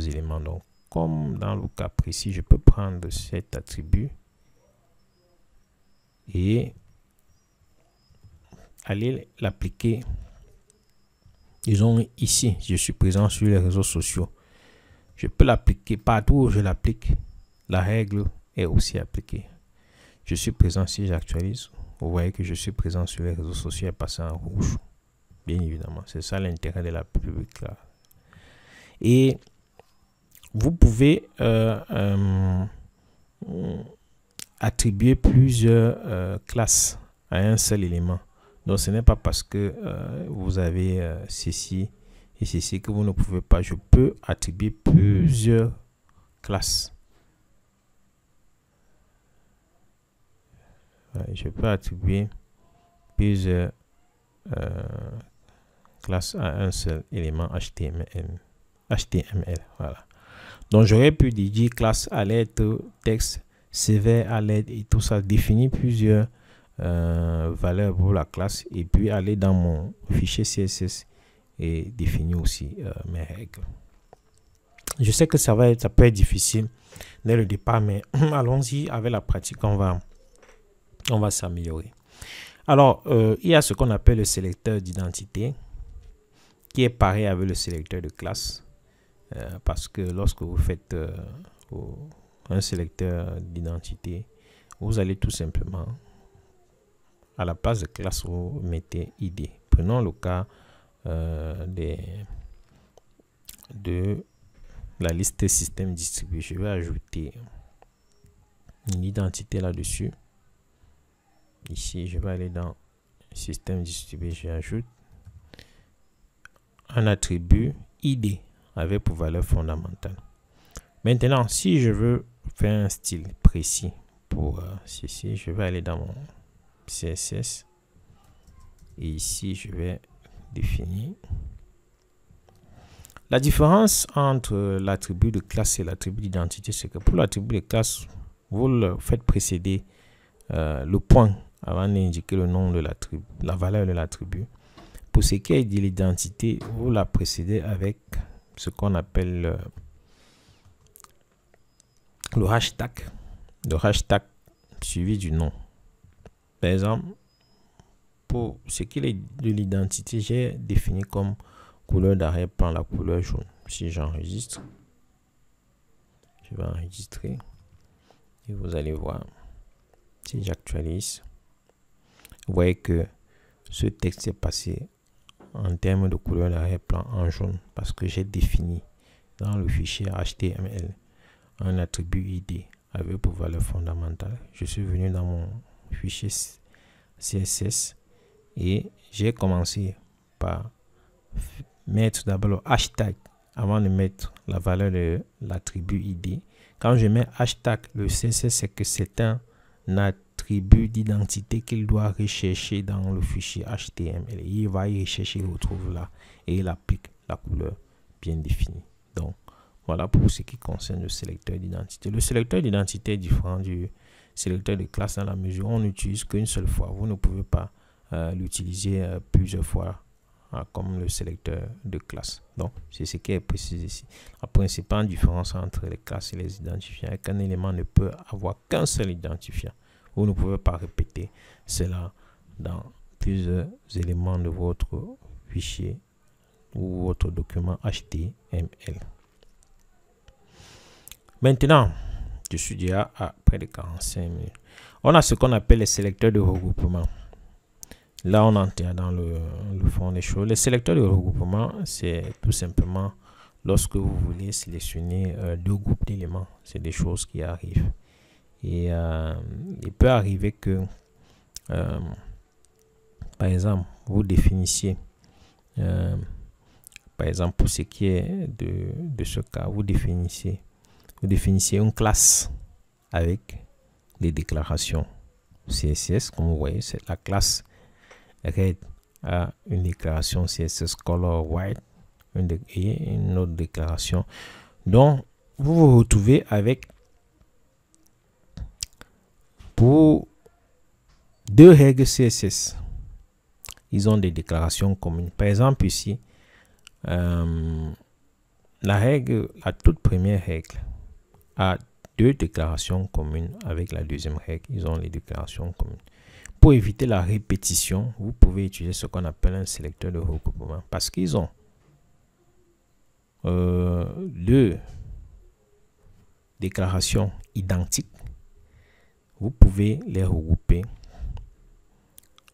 éléments. Donc, comme dans le cas précis, je peux prendre cet attribut et aller l'appliquer. Disons ici, je suis présent sur les réseaux sociaux. Je peux l'appliquer partout où je l'applique. La règle est aussi appliquée. Je suis présent, si j'actualise, vous voyez que je suis présent sur les réseaux sociaux et passé en rouge. Bien évidemment, c'est ça l'intérêt de la public là. Et vous pouvez attribuer plusieurs classes à un seul élément. Donc ce n'est pas parce que vous avez ceci et ceci que vous ne pouvez pas. Je peux attribuer plusieurs classes. Je peux attribuer plusieurs classes à un seul élément HTML. Voilà. Donc j'aurais pu dire classe alert, texte, CV alert et tout ça, définir plusieurs valeurs pour la classe et puis aller dans mon fichier CSS et définir aussi mes règles. Je sais que ça peut être difficile dès le départ, mais allons-y avec la pratique, on va s'améliorer. Alors, il y a ce qu'on appelle le sélecteur d'identité qui est pareil avec le sélecteur de classe. Parce que lorsque vous faites un sélecteur d'identité, vous allez tout simplement à la place de classe, vous mettez ID. Prenons le cas de la liste système distribué. Je vais ajouter une identité là-dessus. Ici, je vais aller dans système distribué. J'ajoute un attribut ID avec pour valeur fondamentale. Maintenant, si je veux faire un style précis pour ceci, je vais aller dans mon CSS et ici je vais définir. La différence entre l'attribut de classe et l'attribut d'identité, c'est que pour l'attribut de classe, vous le faites précéder le point avant d'indiquer le nom de l'attribut, la valeur de l'attribut. Pour ce qui est de l'identité, vous la précédez avec ce qu'on appelle le hashtag suivi du nom. Par exemple, pour ce qui est de l'identité, j'ai défini comme couleur d'arrière-plan la couleur jaune. Si j'enregistre, je vais enregistrer et vous allez voir. Si j'actualise, vous voyez que ce texte est passé en termes de couleur d'arrière-plan en jaune parce que j'ai défini dans le fichier HTML un attribut ID avec pour valeur fondamentale. Je suis venu dans mon fichier CSS et j'ai commencé par mettre d'abord le hashtag avant de mettre la valeur de l'attribut ID. Quand je mets hashtag, le CSS, c'est que c'est un attribut d'identité qu'il doit rechercher dans le fichier HTML. Il va y rechercher, il retrouve là et il applique la couleur bien définie. Donc, voilà pour ce qui concerne le sélecteur d'identité. Le sélecteur d'identité est différent du sélecteur de classe dans la mesure où on n'utilise qu'une seule fois. Vous ne pouvez pas l'utiliser plusieurs fois comme le sélecteur de classe. Donc, c'est ce qui est précisé ici. La principale différence entre les classes et les identifiants est qu'un élément ne peut avoir qu'un seul identifiant. Vous ne pouvez pas répéter cela dans plusieurs éléments de votre fichier ou votre document HTML. Maintenant, je suis déjà à près de 45 minutes. On a ce qu'on appelle les sélecteurs de regroupement. Là, on entre dans le fond des choses. Les sélecteurs de regroupement, c'est tout simplement lorsque vous voulez sélectionner deux groupes d'éléments. C'est des choses qui arrivent. Et il peut arriver que, par exemple, vous définissiez, par exemple, pour ce qui est de ce cas, vous définissiez une classe avec des déclarations CSS. Comme vous voyez, c'est la classe red a une déclaration CSS color white et une autre déclaration. Donc, vous vous retrouvez avec pour deux règles CSS. Ils ont des déclarations communes. Par exemple, ici, la toute première règle a deux déclarations communes avec la deuxième règle. Ils ont les déclarations communes. Pour éviter la répétition, vous pouvez utiliser ce qu'on appelle un sélecteur de regroupement parce qu'ils ont deux déclarations identiques. Vous pouvez les regrouper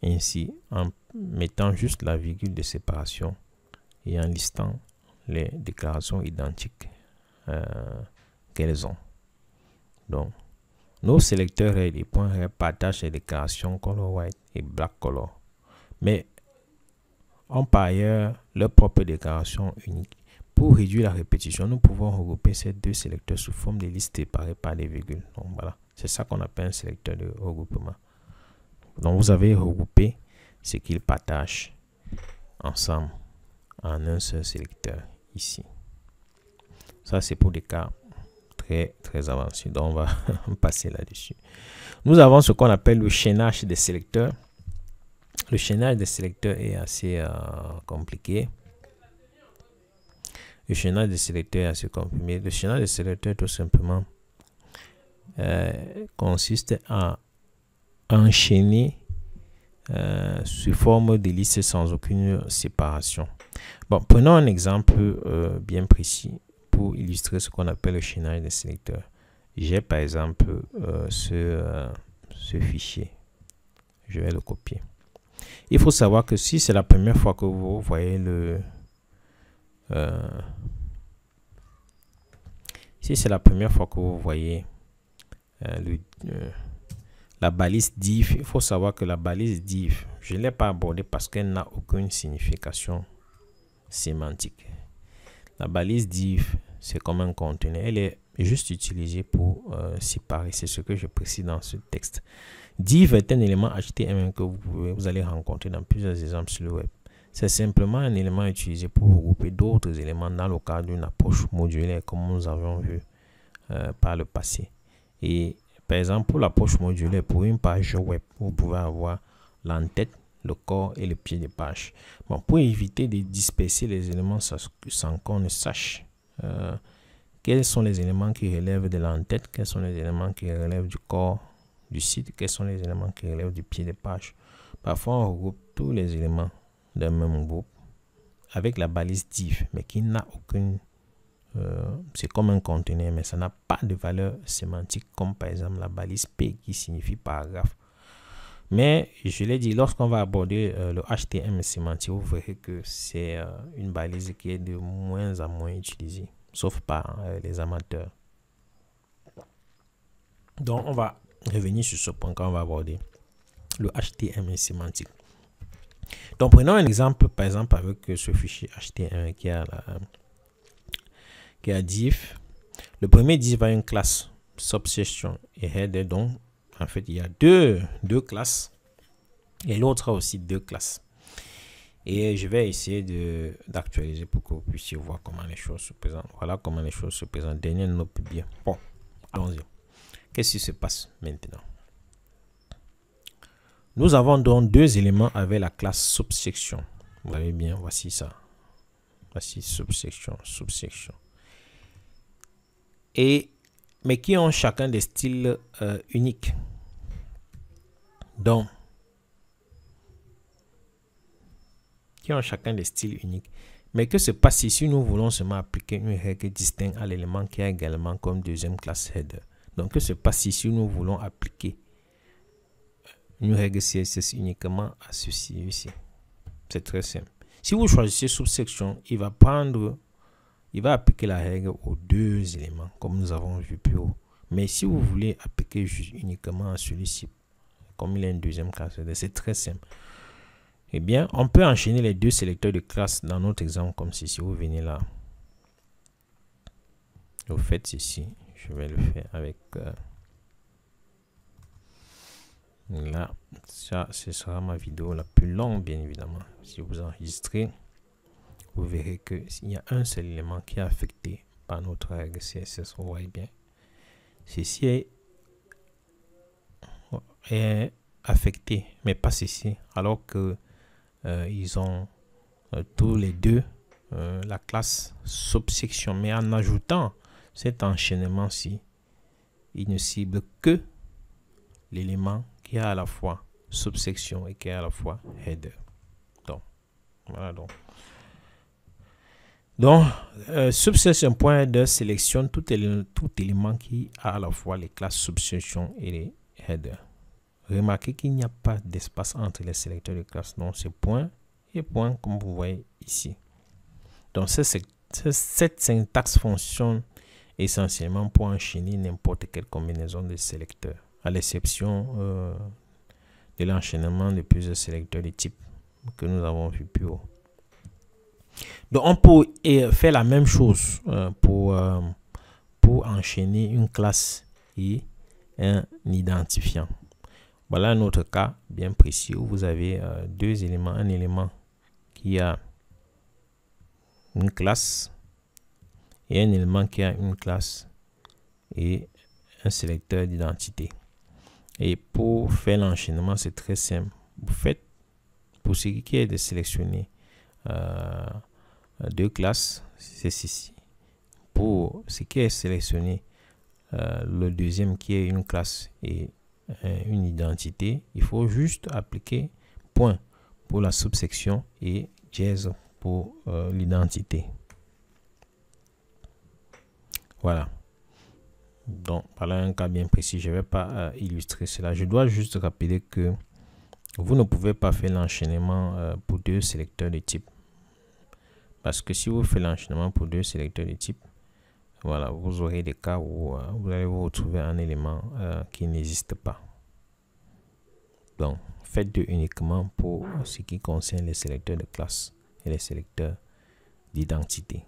ainsi en mettant juste la virgule de séparation et en listant les déclarations identiques qu'elles ont. Donc, nos sélecteurs et les points partagent les déclarations color white et black color, mais ont par ailleurs leur propre déclaration unique. Pour réduire la répétition, nous pouvons regrouper ces deux sélecteurs sous forme de listes séparées par des virgules. Donc voilà, c'est ça qu'on appelle un sélecteur de regroupement. Donc vous avez regroupé ce qu'ils partagent ensemble en un seul sélecteur ici. Ça, c'est pour des cas très avancés. Donc on va passer là-dessus. Nous avons ce qu'on appelle le chaînage des sélecteurs. Le chaînage des sélecteurs est assez compliqué. Le chaînage des sélecteurs est assez compliqué. Le chaînage des sélecteurs, tout simplement, consiste à enchaîner sous forme de liste sans aucune séparation. Bon, prenons un exemple bien précis pour illustrer ce qu'on appelle le chaînage des sélecteurs. J'ai par exemple ce fichier. Je vais le copier. Il faut savoir que si c'est la première fois que vous voyez la balise div, il faut savoir que la balise div, je ne l'ai pas abordée parce qu'elle n'a aucune signification sémantique. La balise div, c'est comme un conteneur. Elle est juste utilisée pour séparer. C'est ce que je précise dans ce texte. Div est un élément HTML que vous allez rencontrer dans plusieurs exemples sur le web. C'est simplement un élément utilisé pour regrouper d'autres éléments dans le cadre d'une approche modulaire comme nous avons vu par le passé. Et par exemple, pour l'approche modulaire, pour une page web, vous pouvez avoir l'entête, le corps et le pied de page. Bon, pour éviter de disperser les éléments sans qu'on ne sache quels sont les éléments qui relèvent de l'entête, quels sont les éléments qui relèvent du corps du site, quels sont les éléments qui relèvent du pied de page. Parfois, on regroupe tous les éléments d'un même groupe avec la balise div, mais qui n'a aucune... c'est comme un conteneur, mais ça n'a pas de valeur sémantique, comme par exemple la balise P qui signifie paragraphe. Mais je l'ai dit, lorsqu'on va aborder le HTML sémantique, vous verrez que c'est une balise qui est de moins en moins utilisée, sauf par les amateurs. Donc, on va revenir sur ce point quand on va aborder le HTML sémantique. Donc, prenons un exemple, par exemple, avec ce fichier HTML qui a div. Le premier div a une classe subsection et header. Donc, en fait, il y a deux classes et l'autre a aussi deux classes. Et je vais essayer d'actualiser pour que vous puissiez voir comment les choses se présentent. Voilà comment les choses se présentent. Dernière note publiée. Bon, allons-y. Qu'est-ce qui se passe maintenant? Nous avons donc deux éléments avec la classe subsection. Vous voyez bien, voici ça. Voici subsection. Mais qui ont chacun des styles uniques. Donc, Mais que se passe si nous voulons seulement appliquer une règle distincte à l'élément qui a également comme deuxième classe header? Donc, que se passe si nous voulons appliquer une règle CSS uniquement à ceci ici? C'est très simple. Si vous choisissez subsection, il va appliquer la règle aux deux éléments, comme nous avons vu plus haut. Mais si vous voulez appliquer uniquement à celui-ci, comme il a une deuxième classe, c'est très simple. Eh bien, on peut enchaîner les deux sélecteurs de classe dans notre exemple, comme ceci. Si vous venez là, vous faites ceci. Je vais le faire avec là. Ça, ce sera ma vidéo la plus longue, bien évidemment. Si vous enregistrez, vous verrez que s'il y a un seul élément qui est affecté par notre règle CSS, vous voyez bien. Ceci est affecté, mais pas ceci, alors que ils ont tous les deux la classe subsection. Mais en ajoutant cet enchaînement-ci, il ne cible que l'élément qui a à la fois subsection et qui a à la fois header. Donc, voilà donc. Donc, subsection point header sélectionne tout élément qui a à la fois les classes subsection et les header. Remarquez qu'il n'y a pas d'espace entre les sélecteurs de classe. Donc, c'est point et point comme vous voyez ici. Donc, cette syntaxe fonctionne essentiellement pour enchaîner n'importe quelle combinaison de sélecteurs, à l'exception de l'enchaînement de plusieurs sélecteurs de type que nous avons vu plus haut. Donc, on peut faire la même chose pour enchaîner une classe et un identifiant. Voilà un autre cas bien précis où vous avez deux éléments. Un élément qui a une classe et un élément qui a une classe et un sélecteur d'identité. Et pour faire l'enchaînement, c'est très simple. Vous faites, pour ce qui est de sélectionner deux classes, c'est ceci. Pour ce qui est sélectionné, le deuxième qui est une classe et une identité, il faut juste appliquer point pour la subsection et dièse pour l'identité. Voilà. Donc, voilà un cas bien précis. Je ne vais pas illustrer cela. Je dois juste rappeler que vous ne pouvez pas faire l'enchaînement pour deux sélecteurs de type. Parce que si vous faites l'enchaînement pour deux sélecteurs de type, voilà, vous aurez des cas où vous allez vous retrouver un élément qui n'existe pas. Donc, faites-le uniquement pour ce qui concerne les sélecteurs de classe et les sélecteurs d'identité.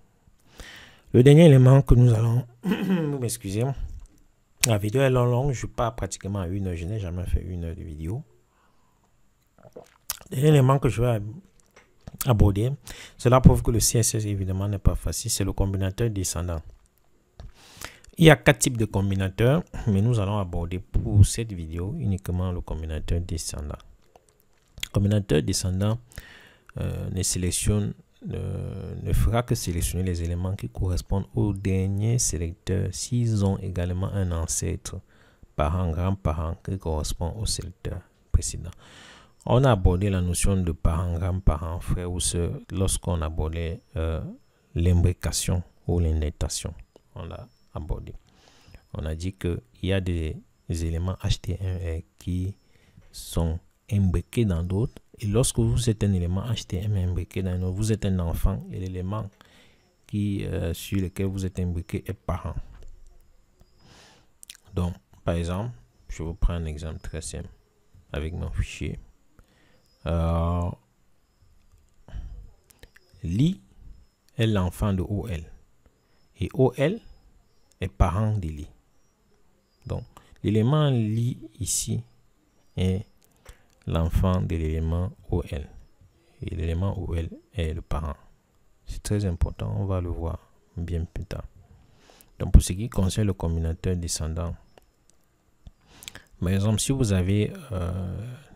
Le dernier élément que nous allons... Excusez, la vidéo est longue, je pars pratiquement à 1 heure, je n'ai jamais fait 1 heure de vidéo. Le dernier élément que je vais aborder, cela prouve que le CSS évidemment n'est pas facile, c'est le combinateur descendant. Il y a 4 types de combinateurs, mais nous allons aborder pour cette vidéo uniquement le combinateur descendant. Le combinateur descendant ne fera que sélectionner les éléments qui correspondent au dernier sélecteur s'ils ont également un ancêtre parent, grand-parent qui correspond au sélecteur précédent. On a abordé la notion de parents, grands-parents, frères ou sœurs lorsqu'on abordait l'imbrication ou l'indentation. On l'a abordé. On a dit qu'il y a des éléments HTML qui sont imbriqués dans d'autres. Et lorsque vous êtes un élément HTML imbriqué dans un autre, vous êtes un enfant et l'élément sur lequel vous êtes imbriqué est parent. Donc, par exemple, je vous prends un exemple très simple avec mon fichier. Li est l'enfant de OL et OL est parent de Li. Donc, l'élément Li ici est l'enfant de l'élément OL et l'élément OL est le parent. C'est très important, on va le voir bien plus tard. Donc, pour ce qui concerne le combinateur descendant, par exemple, si vous avez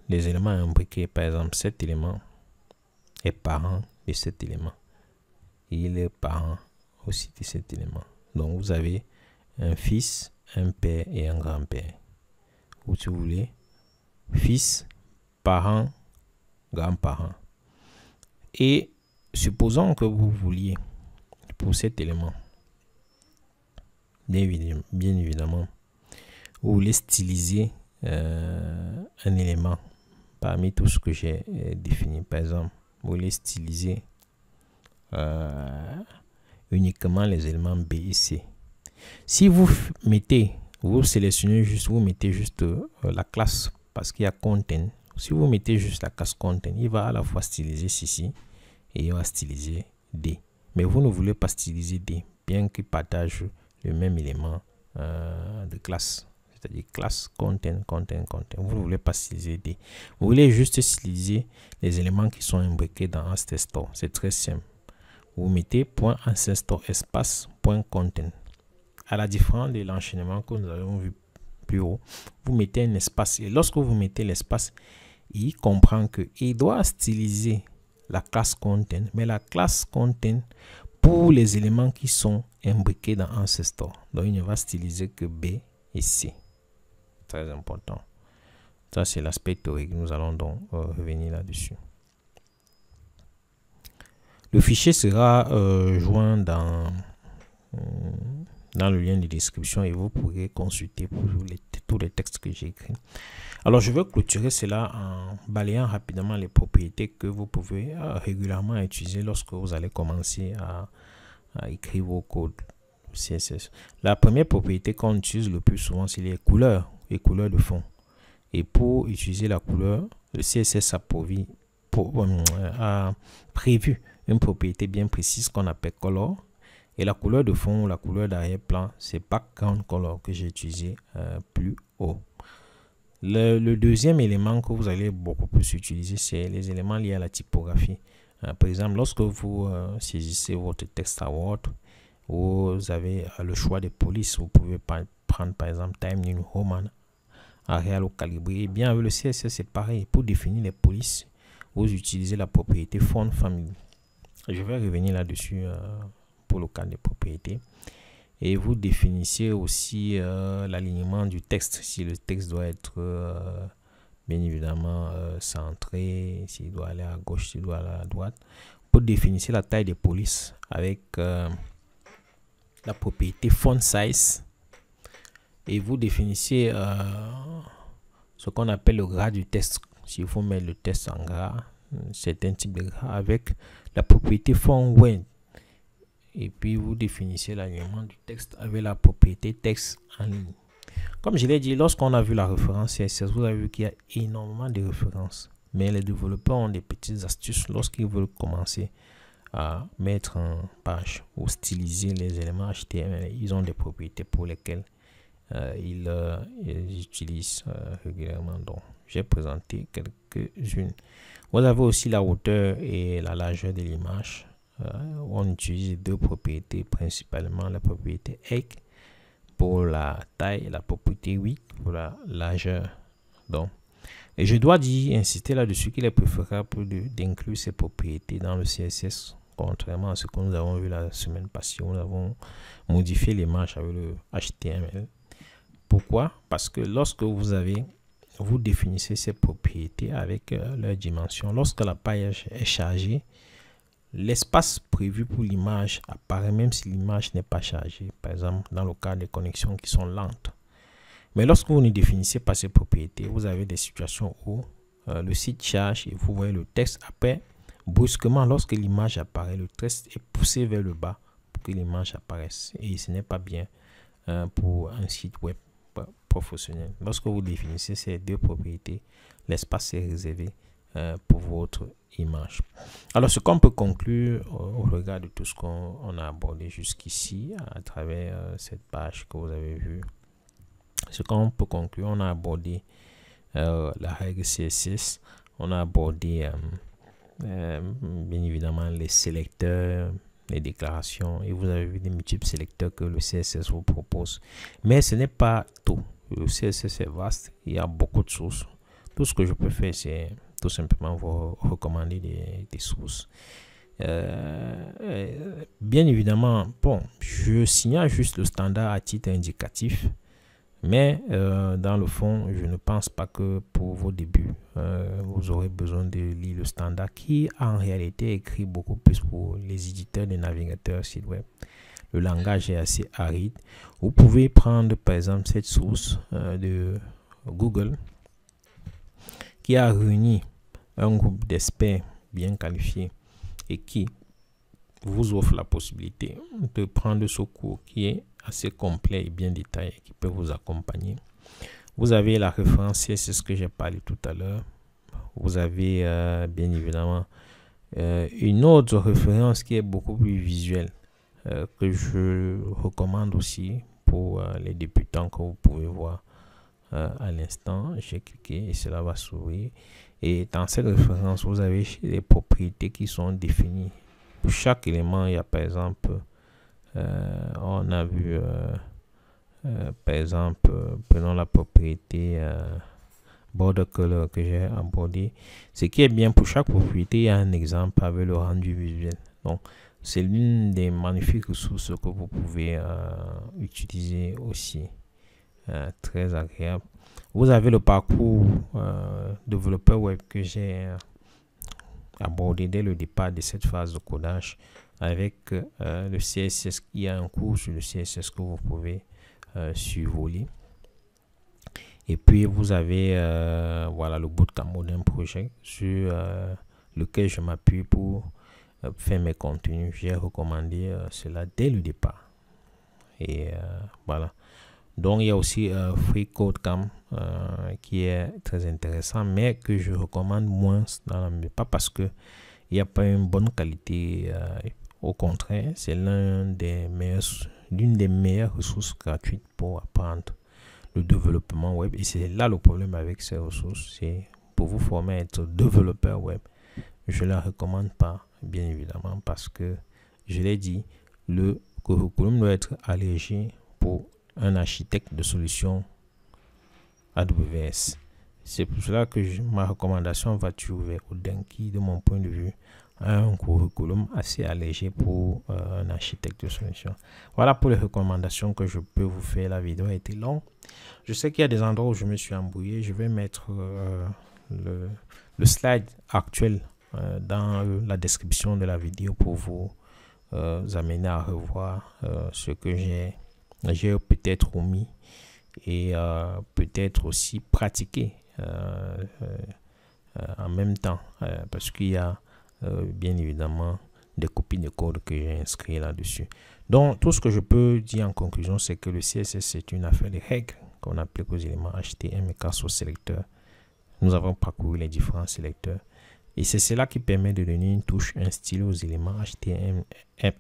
des éléments imbriqués, par exemple, cet élément est parent de cet élément. Il est parent aussi de cet élément. Donc, vous avez un fils, un père et un grand-père. Ou si vous voulez, fils, parent, grand-parent. Et supposons que vous vouliez, pour cet élément, bien évidemment, vous voulez styliser un élément parmi tout ce que j'ai défini. Par exemple, vous voulez styliser uniquement les éléments B et C. Si vous mettez, vous sélectionnez juste, vous mettez juste la classe parce qu'il y a content. Si vous mettez juste la classe content, il va à la fois styliser ceci et il va styliser D. Mais vous ne voulez pas styliser D, bien qu'il partage le même élément de classe. C'est-à-dire classe, content. Vous ne voulez pas styliser D. Vous voulez juste styliser les éléments qui sont imbriqués dans ancestor. C'est très simple. Vous mettez .ancestor espace .content. À la différence de l'enchaînement que nous avons vu plus haut, vous mettez un espace. Et lorsque vous mettez l'espace, il comprend qu'il doit styliser la classe content. Mais la classe content pour les éléments qui sont imbriqués dans ancestor. Donc il ne va styliser que B et C. Très important. Ça, c'est l'aspect théorique. Nous allons donc revenir là-dessus. Le fichier sera joint dans le lien de description et vous pourrez consulter pour tous les textes que j'ai écrits. Alors, je vais clôturer cela en balayant rapidement les propriétés que vous pouvez régulièrement utiliser lorsque vous allez commencer à écrire vos codes CSS. La première propriété qu'on utilise le plus souvent, c'est les couleurs de fond. Et pour utiliser la couleur, le CSS a prévu une propriété bien précise qu'on appelle color. Et la couleur de fond, la couleur d'arrière-plan, c'est background color que j'ai utilisé plus haut. Le deuxième élément que vous allez beaucoup plus utiliser, c'est les éléments liés à la typographie. Par exemple, lorsque vous saisissez votre texte à Word, vous avez le choix des polices. Vous pouvez prendre par exemple Time New Roman, Arial ou Calibré. Et bien avec le CSS, c'est pareil. Pour définir les polices, vous utilisez la propriété Font Family. Je vais revenir là-dessus pour le cas des propriétés. Et vous définissez aussi l'alignement du texte. Si le texte doit être bien évidemment centré, s'il doit aller à gauche, s'il doit aller à droite. Vous définissez la taille des polices avec la propriété Font Size. Et vous définissez ce qu'on appelle le gras du texte. Si vous mettez le texte en gras, c'est un type de gras avec la propriété Font Weight. Et puis vous définissez l'alignement du texte avec la propriété texte en ligne. Comme je l'ai dit, lorsqu'on a vu la référence CSS, vous avez vu qu'il y a énormément de références. Mais les développeurs ont des petites astuces lorsqu'ils veulent commencer à mettre en page ou styliser les éléments HTML. Ils ont des propriétés pour lesquelles ils utilisent régulièrement. Donc, j'ai présenté quelques-unes. Vous avez aussi la hauteur et la largeur de l'image. On utilise deux propriétés, principalement la propriété Egg pour la taille et la propriété width pour la largeur. Donc, et je dois insister là-dessus qu'il est préférable d'inclure ces propriétés dans le CSS, contrairement à ce que nous avons vu la semaine passée où nous avons modifié l'image avec le HTML. Pourquoi? Parce que lorsque vous avez vous définissez ces propriétés avec leur dimension. Lorsque la page est chargée, l'espace prévu pour l'image apparaît même si l'image n'est pas chargée, par exemple dans le cas des connexions qui sont lentes. Mais lorsque vous ne définissez pas ces propriétés, vous avez des situations où le site charge et vous voyez le texte. Après, brusquement, lorsque l'image apparaît, le texte est poussé vers le bas pour que l'image apparaisse. Et ce n'est pas bien pour un site web professionnel. Lorsque vous définissez ces deux propriétés, l'espace est réservé pour votre image. Alors, ce qu'on peut conclure au regard de tout ce qu'on a abordé jusqu'ici à travers cette page que vous avez vue, ce qu'on peut conclure, on a abordé la règle CSS, on a abordé bien évidemment les sélecteurs, les déclarations, et vous avez vu des multiples sélecteurs que le CSS vous propose. Mais ce n'est pas tout. Le CSS est vaste, il y a beaucoup de sources. Tout ce que je peux faire, c'est tout simplement vous recommander des sources. Bien évidemment, bon, je signale juste le standard à titre indicatif. Mais dans le fond, je ne pense pas que pour vos débuts, vous aurez besoin de lire le standard qui en réalité écrit beaucoup plus pour les éditeurs des navigateurs site web. Le langage est assez aride. Vous pouvez prendre par exemple cette source de Google qui a réuni un groupe d'experts bien qualifiés et qui vous offre la possibilité de prendre ce cours qui est assez complet et bien détaillé, qui peut vous accompagner. Vous avez la référence, c'est ce que j'ai parlé tout à l'heure. Vous avez bien évidemment une autre référence qui est beaucoup plus visuelle, que je recommande aussi pour les débutants, que vous pouvez voir à l'instant. J'ai cliqué et cela va s'ouvrir. Et dans cette référence, vous avez les propriétés qui sont définies. Pour chaque élément, il y a par exemple, on a vu, par exemple, prenons la propriété border color que j'ai abordé. Ce qui est bien, pour chaque propriété, il y a un exemple avec le rendu visuel. Donc, c'est l'une des magnifiques ressources que vous pouvez utiliser aussi. Très agréable. Vous avez le parcours développeur web que j'ai abordé dès le départ de cette phase de codage avec le CSS. Il y a un cours sur le CSS que vous pouvez survoler. Et puis vous avez voilà le Bootcamp Modern Project sur lequel je m'appuie pour faire mes contenus. J'ai recommandé cela dès le départ. Et voilà. Donc il y a aussi Free Code Camp qui est très intéressant, mais que je recommande moins pas parce que il n'y a pas une bonne qualité. Au contraire, c'est l'une des meilleures ressources gratuites pour apprendre le développement web. Et c'est là le problème avec ces ressources, c'est pour vous former à être développeur web. Je ne la recommande pas, bien évidemment, parce que je l'ai dit, le curriculum doit être allégé pour un architecte de solutions AWS. C'est pour cela que ma recommandation va toujours vers Hodinkee, de mon point de vue, un curriculum assez allégé pour un architecte de solutions. Voilà pour les recommandations que je peux vous faire. La vidéo a été longue. Je sais qu'il y a des endroits où je me suis embrouillé. Je vais mettre le slide actuel dans la description de la vidéo pour vous amener à revoir ce que j'ai peut-être omis et peut-être aussi pratiqué en même temps parce qu'il y a bien évidemment des copies de code que j'ai inscrit là-dessus. Donc tout ce que je peux dire en conclusion, c'est que le CSS c'est une affaire de règles qu'on applique aux éléments HTML et grâce au sélecteur. Nous avons parcouru les différents sélecteurs et c'est cela qui permet de donner une touche, un style aux éléments HTML et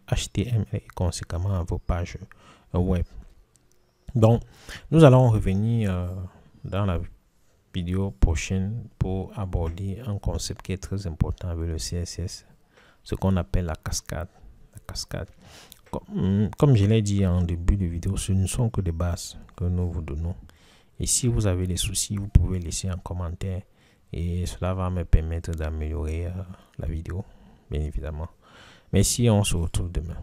conséquemment à vos pages web. Donc nous allons revenir dans la vidéo prochaine pour aborder un concept qui est très important avec le CSS, ce qu'on appelle la cascade. Comme je l'ai dit en début de vidéo, ce ne sont que des bases que nous vous donnons. Et si vous avez des soucis, vous pouvez laisser un commentaire et cela va me permettre d'améliorer la vidéo, bien évidemment. Merci, on se retrouve demain.